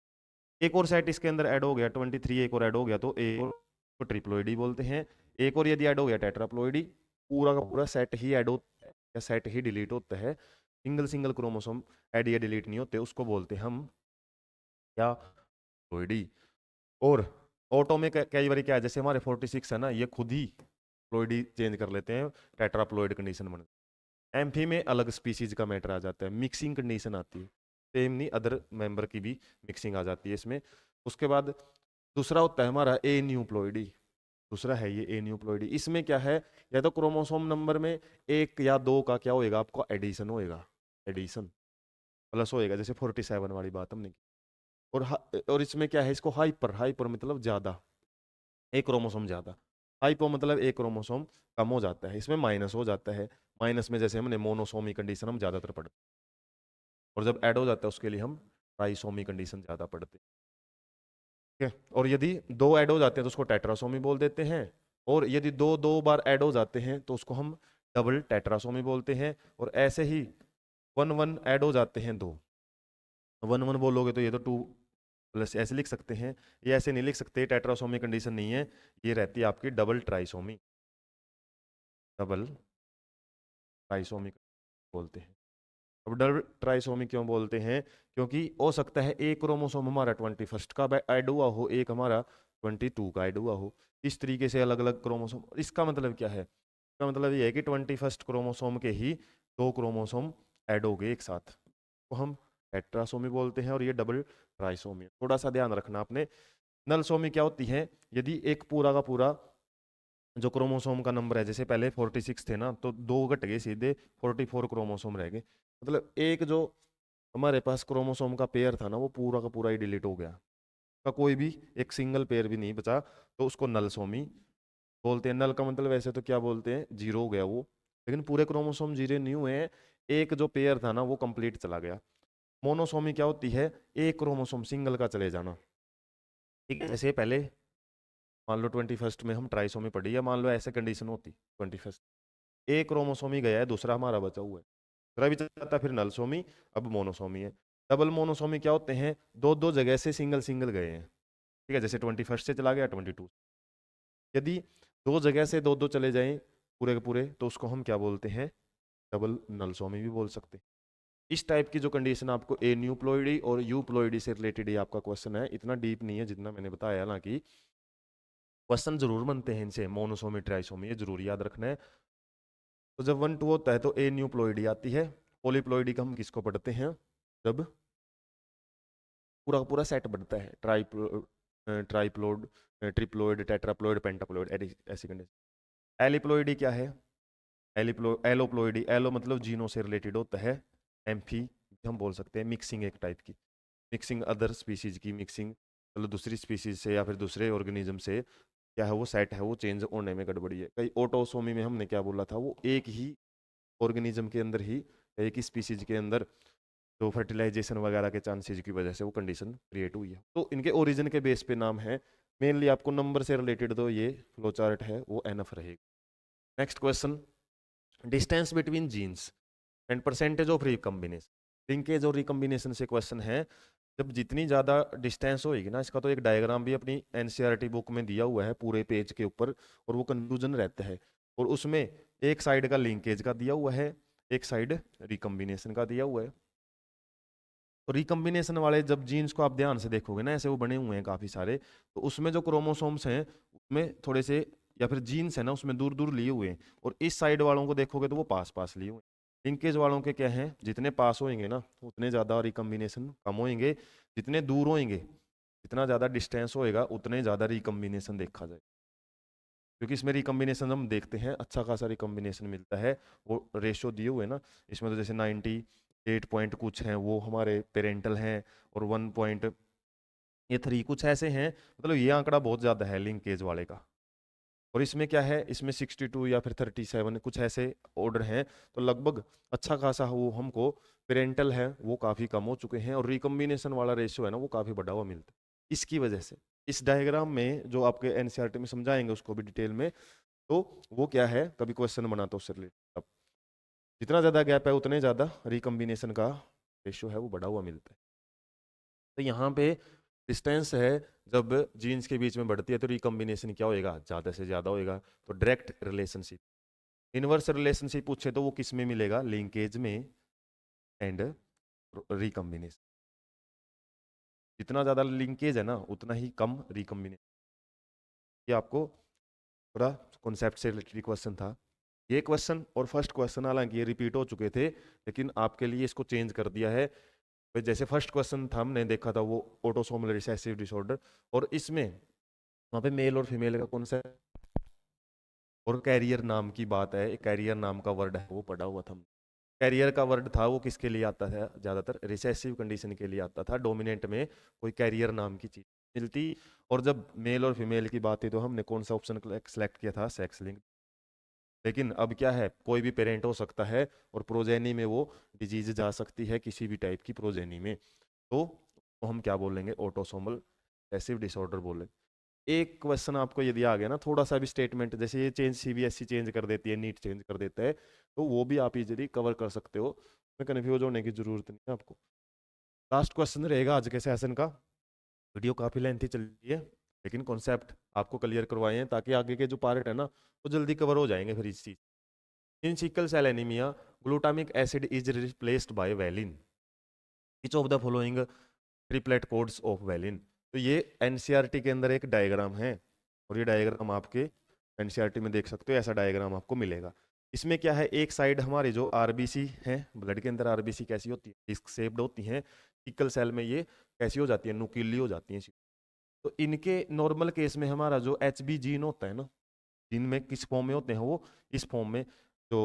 एक और सेट इसके अंदर ऐड हो गया 23, एक और ऐड हो गया तो एक और तो ट्रिप्लोइडी बोलते हैं। एक और यदि ऐड हो गया टेट्राप्लोइडी। पूरा का पूरा सेट ही ऐड होता है या सेट ही डिलीट होता है। सिंगल सिंगल क्रोमोसोम ऐड या डिलीट नहीं होते, उसको बोलते हैं हम क्या, प्लोइडी। और ऑटो में कई बार क्या है, जैसे हमारे 46 है ना, ये खुद ही प्लोइडी चेंज कर लेते हैं, टेट्राप्लोइड कंडीशन बन। एम्फी में अलग स्पीसीज का मैटर आ जाता है, मिक्सिंग कंडीशन आती है। सेम नहीं, अदर मेंबर की भी मिक्सिंग आ जाती है इसमें। उसके बाद दूसरा होता है हमारा ए न्यूप्लोइडी। दूसरा है ये ए न्यूप्लोइडी। इसमें क्या है, या तो क्रोमोसोम नंबर में एक या दो का क्या होएगा, आपको एडिशन होएगा, एडिशन प्लस होएगा, जैसे 47 वाली बात हमने की। और और इसमें क्या है, इसको हाइपर, हाइपर मतलब ज्यादा, एक क्रोमोसोम ज्यादा। हाइपो मतलब एक क्रोमोसोम कम हो जाता है, इसमें माइनस हो जाता है। माइनस में जैसे हमने मोनोसोमी कंडीशन हम ज्यादातर पढ़ते हैं, और जब ऐड हो जाता है उसके लिए हम ट्राइसोमी कंडीशन ज्यादा पढ़ते हैं, ठीक है। और यदि दो ऐड हो जाते हैं तो उसको टेट्रासोमी बोल देते हैं। और यदि दो दो बार ऐड हो जाते हैं तो उसको हम डबल टेट्रासोमी बोलते हैं। और ऐसे ही वन वन ऐड हो जाते हैं दो, वन वन बोलोगे तो ये तो टू प्लस ऐसे लिख सकते हैं। ये ऐसे नहीं लिख सकते, टेट्रासोमी कंडीशन नहीं है, ये रहती है आपकी डबल ट्राइसोमी, डबल ट्राइसोमी बोलते हैं। अब डबल ट्राइसोमी क्यों बोलते हैं, क्योंकि हो सकता है एक क्रोमोसोम हमारा 21 का ऐड हुआ हो, एक हमारा 22 का ऐड हुआ हो। इस तरीके से अलग अलग क्रोमोसोम। इसका मतलब क्या है, इसका मतलब ये है कि 21 क्रोमोसोम के ही दो क्रोमोसोम ऐड हो गए एक साथ, तो हम टेट्रासोमी बोलते हैं। और ये डबल ट्राइसोमी, थोड़ा सा ध्यान रखना आपने। नलसोमी क्या होती है, यदि एक पूरा का पूरा जो क्रोमोसोम का नंबर है, जैसे पहले 46 थे ना, तो दो घट गए, सीधे 44 क्रोमोसोम रह गए। मतलब एक जो हमारे पास क्रोमोसोम का पेयर था ना, वो पूरा का पूरा ही डिलीट हो गया, का कोई भी एक सिंगल पेयर भी नहीं बचा, तो उसको नलसोमी बोलते हैं। नल का मतलब वैसे तो क्या बोलते हैं, जीरो हो गया वो, लेकिन पूरे क्रोमोसोम जीरो नहीं हुए हैं, एक जो पेयर था ना वो कंप्लीट चला गया। मोनोसोमी क्या होती है, एक क्रोमोसोम सिंगल का चले जाना, ठीक है। जैसे पहले मान लो 21 में हम ट्राइसोमी पढ़ी, या मान लो ऐसे कंडीशन होती 21 एक क्रोमोसोमी गया है, दूसरा हमारा बचा हुआ है, दूसरा भी चलता, फिर नलसोमी, अब मोनोसोमी है। डबल मोनोसोमी क्या होते हैं, दो दो जगह से सिंगल सिंगल गए हैं, ठीक है। जैसे 21 से चला गया 22, यदि दो जगह से दो दो चले जाएं पूरे के पूरे, तो उसको हम क्या बोलते हैं, डबल नलसोमी भी बोल सकते हैं। इस टाइप की जो कंडीशन आपको ए न्यूप्लोइडी और यूप्लोइडी से रिलेटेड ये आपका क्वेश्चन है, इतना डीप नहीं है जितना मैंने बताया ना, कि क्वेश्चन जरूर बनते हैं इनसे, मोनोसोमी ट्राइसोमी ये जरूर याद रखना है। तो जब 1 2 होता है तो ए न्यूप्लोइडी आती है। पॉलीप्लोइडी का हम किसको पढ़ते हैं, जब पूरा का पूरा सेट बनता है, ट्राइप्लोइड, ट्रिप्लोइड, टेट्राप्लोइड, पेंटाप्लोइड, ऐसी कंडीशन। एलिप्लोइडी क्या है, एलोप्लोइडी, एलो मतलब जीनो से रिलेटेड होता है। एम्फी हम बोल सकते हैं, मिक्सिंग एक टाइप की, मिक्सिंग अदर स्पीसीज की मिक्सिंग, मतलब दूसरी स्पीसीज से या फिर दूसरे ऑर्गेनिज्म से क्या है, वो सेट है वो चेंज होने में गड़बड़ी है। कई ऑटोसोमी में हमने क्या बोला था, वो एक ही ऑर्गेनिज्म के अंदर ही, एक ही स्पीसीज के अंदर जो फर्टिलाइजेशन वगैरह के चांसेस की वजह से वो कंडीशन क्रिएट हुई है। तो इनके ओरिजिन के बेस पे नाम है। मेनली आपको नंबर से रिलेटेड तो ये फ्लो चार्ट है वो एनफ रहेगा। Next question, distance between genes and percentage of recombination. Linkage और रिकम्बिनेशन से क्वेश्चन है। जब जितनी ज़्यादा डिस्टेंस होएगी ना, इसका तो एक डायग्राम भी अपनी एनसीईआरटी बुक में दिया हुआ है पूरे पेज के ऊपर, और वो कंफ्यूजन रहता है। और उसमें एक साइड का लिंकेज का दिया हुआ है, एक साइड रिकम्बिनेशन का दिया हुआ है। तो रिकम्बिनेशन वाले जब जीन्स को आप ध्यान से देखोगे ना, ऐसे वो बने हुए हैं काफी सारे, तो उसमें जो क्रोमोसोम्स हैं उसमें थोड़े से, या फिर जीन्स है ना उसमें दूर दूर लिए हुए हैं, और इस साइड वालों को देखोगे तो वो पास पास लिए हुए हैं। लिंकेज वालों के क्या है, जितने पास होंगे ना उतने ज्यादा रिकम्बिनेशन कम होंगे, जितने दूर होंगे, जितना ज्यादा डिस्टेंस होएगा उतने ज्यादा रिकम्बिनेशन देखा जाए, क्योंकि इसमें रिकम्बिनेशन हम देखते हैं अच्छा खासा रिकम्बिनेशन मिलता है। वो रेशियो दिए हुए हैं ना, इसमें तो जैसे 98 पॉइंट कुछ हैं वो हमारे पेरेंटल हैं, और 1.3 कुछ ऐसे हैं, मतलब ये आंकड़ा बहुत ज़्यादा है लिंकेज वाले का। और इसमें क्या है, इसमें 62 या फिर 37 कुछ ऐसे ऑर्डर हैं, तो लगभग अच्छा खासा वो हमको पेरेंटल है वो काफ़ी कम हो चुके हैं, और रिकम्बिनेशन वाला रेशियो है ना वो काफ़ी बढ़ा हुआ मिलता है। इसकी वजह से इस डायग्राम में जो आपके एनसीईआरटी में समझाएंगे उसको भी डिटेल में, तो वो क्या है, कभी क्वेश्चन बनाता उससे रिलेटेड, अब जितना ज़्यादा गैप है उतने ज़्यादा रिकम्बिनेशन का रेशियो है वो बढ़ा हुआ मिलता है। तो यहाँ पे डिस्टेंस है, जब जीन्स के बीच में बढ़ती है तो रिकम्बिनेशन क्या होएगा, ज़्यादा से ज़्यादा होएगा। तो डायरेक्ट रिलेशनशिप, इनवर्स रिलेशनशिप पूछे तो वो किस में मिलेगा, लिंकेज में एंड रिकम्बिनेशन। जितना ज़्यादा लिंकेज है ना उतना ही कम रिकम्बिनेशन। ये आपको थोड़ा कॉन्सेप्ट से रिलेटेड क्वेश्चन था। ये क्वेश्चन और फर्स्ट क्वेश्चन हालांकि ये रिपीट हो चुके थे, लेकिन आपके लिए इसको चेंज कर दिया है। तो जैसे फर्स्ट क्वेश्चन था हमने देखा था वो ऑटोसोमल रिसेसिव डिसऑर्डर, और इसमें वहाँ पे मेल और फीमेल का कॉन्सेप्ट और कैरियर नाम की बात है, एक कैरियर नाम का वर्ड है वो पढ़ा हुआ था। कैरियर का वर्ड था वो किसके लिए आता था, ज़्यादातर रिसेसिव कंडीशन के लिए आता था, डोमिनेंट में कोई कैरियर नाम की चीज़ मिलती। और जब मेल और फीमेल की बात थी तो हमने कौन सा ऑप्शन सेलेक्ट किया था, सेक्स लिंक। लेकिन अब क्या है, कोई भी पेरेंट हो सकता है और प्रोजेनी में वो डिजीज जा सकती है किसी भी टाइप की प्रोजेनी में, तो हम क्या बोलेंगे, ऑटोसोमल रिसेसिव डिसऑर्डर बोले। एक क्वेश्चन आपको यदि आ गया ना, थोड़ा सा भी स्टेटमेंट, जैसे ये चेंज सीबीएसई चेंज कर देती है, नीट चेंज कर देता है, तो वो भी आप इजीली कवर कर सकते हो, उसमें कन्फ्यूज होने की जरूरत नहीं है आपको। लास्ट क्वेश्चन रहेगा आज के सेशन का। वीडियो काफ़ी लेंथी चल रही है, लेकिन कॉन्सेप्ट आपको क्लियर करवाए हैं ताकि आगे के जो पार्ट है ना वो जल्दी कवर हो जाएंगे फिर इस चीज़। In sickle cell anaemia glutamic acid is replaced by valine, which of the following triplet codes of valine. तो ये एनसीईआरटी के अंदर एक डायग्राम है, और ये डायग्राम आपके एनसीईआरटी में देख सकते हो, ऐसा डायग्राम आपको मिलेगा। इसमें क्या है, एक साइड हमारे जो आरबीसी है, ब्लड के अंदर आरबीसी कैसी होती है, डिस्क शेप्ड होती हैं। सिकल सेल में ये कैसी हो जाती है, नुकीली हो जाती हैं। तो इनके नॉर्मल केस में हमारा जो एच बी जीन होता है ना, जीन में किस फॉर्म में होते हैं वो, इस फॉर्म में, जो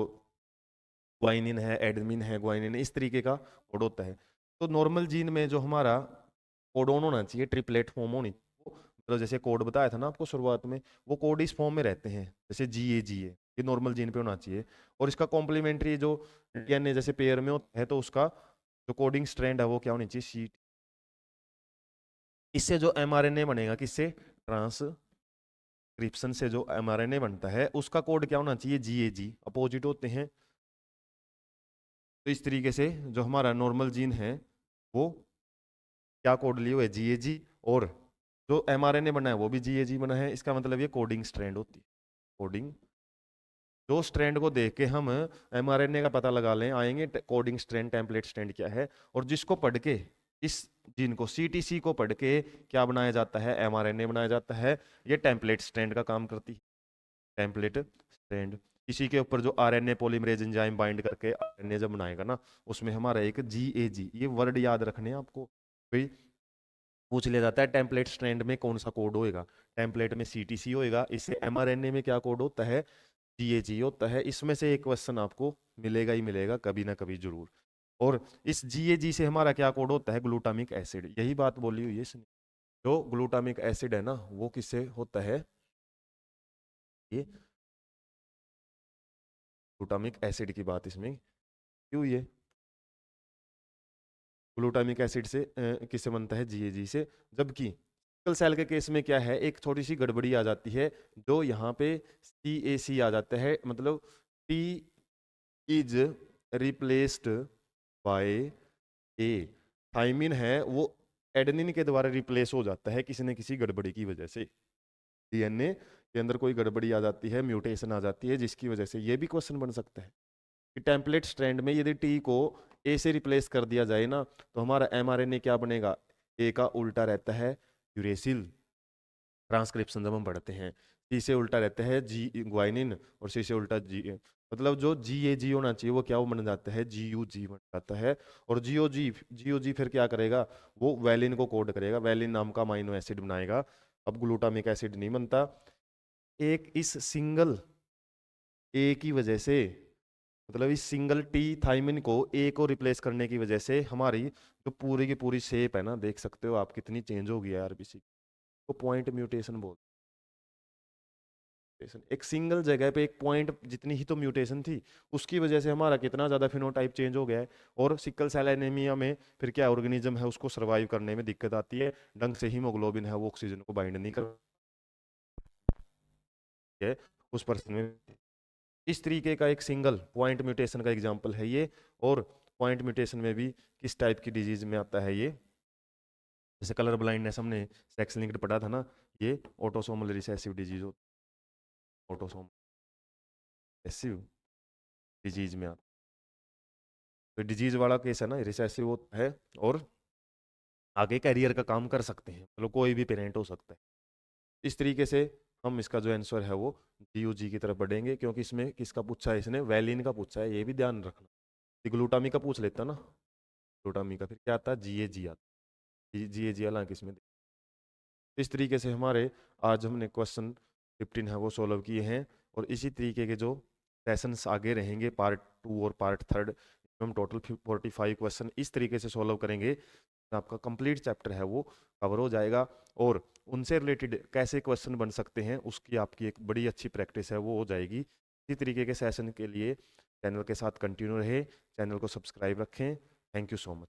ग्वाइनिन है, एडमिन है, ग्वाइनिन है, इस तरीके का कोड होता है। तो नॉर्मल जीन में जो हमारा कोडोन होना चाहिए, ट्रिपलेट फॉर्म होनी चाहिए, मतलब जैसे कोड बताया था ना आपको शुरुआत में, वो कोड इस फॉर्म में रहते हैं, जैसे जी ए, ये नॉर्मल जीन पे होना चाहिए। और इसका कॉम्प्लीमेंट्री जो डीएनए जैसे पेयर में होता है, तो उसका जो कोडिंग स्ट्रैंड है वो क्या होनी चाहिए, सी। इससे जो एमआरएनए बनेगा, किससे, ट्रांसक्रिप्शन से जो एमआरएनए बनता है उसका कोड क्या होना चाहिए, जी, अपोजिट होते हैं। तो इस तरीके से जो हमारा नॉर्मल जीन है वो क्या कोड लिए हुए, जी, और जो एमआरएनए बना है वो भी जी बना है। इसका मतलब ये कोडिंग स्ट्रैंड होती है। कोडिंग, जो स्ट्रैंड को देख के हम एमआरएनए का पता लगा लें, आएंगे कोडिंग स्ट्रैंड, टेम्पलेट स्ट्रैंड क्या है, और जिसको पढ़ के, इस जीन को, सीटीसी को पढ़ के क्या बनाया जाता है, एमआरएनए बनाया जाता है। ये टेम्पलेट स्ट्रैंड का काम करती है, टेम्पलेट स्ट्रैंड। इसी के ऊपर जो आरएनए पॉलीमरेज एंजाइम बाइंड करके आरएनए जब बनाएगा ना, उसमें हमारा एक जी, ये वर्ड याद रखने हैं आपको। भाई पूछ लिया जाता है टेम्पलेट स्ट्रैंड में कौन सा कोड होएगा, टेम्पलेट में सीटीसी होएगा, इससे एमआरएनए में क्या कोड होता है, जी होता है। इसमें से एक क्वेश्चन आपको मिलेगा ही मिलेगा कभी ना कभी जरूर। और इस जी से हमारा क्या कोड होता है, ग्लूटामिक एसिड, यही बात बोली हुई है इसने। जो ग्लूटामिक एसिड है ना वो किससे होता है, ये ग्लूटामिक एसिड की बात इसमें क्यों, ये ग्लूटामिक एसिड से किससे बनता है, जी से। जबकि सिकल सेल के केस में क्या है, एक छोटी सी गड़बड़ी आ जाती है, जो यहाँ पे सी आ जाता है, मतलब T is replaced bye A. Thymine है वो एडेनिन के द्वारा रिप्लेस हो जाता है किसी न किसी गड़बड़ी की वजह से, डीएनए के अंदर कोई गड़बड़ी आ जाती है, म्यूटेशन आ जाती है, जिसकी वजह से ये भी क्वेश्चन बन सकता है कि टेम्पलेट स्ट्रैंड में यदि टी को ए से रिप्लेस कर दिया जाए ना तो हमारा mRNA क्या बनेगा, ए का उल्टा रहता है यूरेसिल ट्रांसक्रिप्शन जब हम पढ़ते हैं, सी से उल्टा रहता है जी ग्वाइनिन, और सी से उल्टा जी, मतलब जो जी ए जी होना चाहिए वो क्या वो बन जाता है जी यू जी बन जाता है। और जी ओ जी फिर क्या करेगा, वो वैलिन को कोड करेगा, वैलिन नाम का अमाइनो एसिड बनाएगा। अब ग्लूटामिक एसिड नहीं बनता। एक इस सिंगल ए की वजह से, मतलब इस सिंगल टी थाइमिन को ए को रिप्लेस करने की वजह से हमारी जो पूरी की पूरी शेप है ना, देख सकते हो आप कितनी चेंज हो गया है आरबीसी को। पॉइंट म्यूटेशन बोल, एक सिंगल जगह पे एक पॉइंट जितनी ही तो म्यूटेशन थी, उसकी वजह से हमारा कितना ज्यादा फिनोटाइप चेंज हो गया है। और सिकल सेल एनीमिया में फिर क्या ऑर्गेनिज्म है उसको सरवाइव करने में दिक्कत आती है, ढंग से हीमोग्लोबिन है वो ऑक्सीजन को बाइंड नहीं कर है उस पर्सन में। इस तरीके का एक सिंगल पॉइंट म्यूटेशन का एग्जांपल है ये। और पॉइंट म्यूटेशन में भी किस टाइप की डिजीज में आता है ये, जैसे कलर ब्लाइंडनेस हमने सेक्स लिंक्ड पढ़ा था ना, ये autosomal recessive disease, autosomal recessive disease में आता है। तो डिजीज वाला केस है ना, रिसेसिव है, और आगे कैरियर का काम कर सकते हैं, मतलब कोई भी पेरेंट हो सकता है। इस तरीके से हम इसका जो आंसर है वो जी की तरफ बढ़ेंगे, क्योंकि इसमें किसका पूछा है, इसने वैलिन का पूछा है, ये भी ध्यान रखना। ग्लूटामी का पूछ लेता ना, ग्लूटामी का फिर क्या आता है जी आता है, जी हालांकि इसमें। इस तरीके से हमारे आज हमने क्वेश्चन 15 है वो सॉल्व किए हैं। और इसी तरीके के जो सेशंस आगे रहेंगे पार्ट 2 और पार्ट 3, हम टोटल 45 क्वेश्चन इस तरीके से सॉल्व करेंगे, आपका कंप्लीट चैप्टर है वो कवर हो जाएगा। और उनसे रिलेटेड कैसे क्वेश्चन बन सकते हैं उसकी आपकी एक बड़ी अच्छी प्रैक्टिस है वो हो जाएगी। इसी तरीके के सेशन के लिए चैनल के साथ कंटिन्यू रहे, चैनल को सब्सक्राइब रखें। Thank you so much.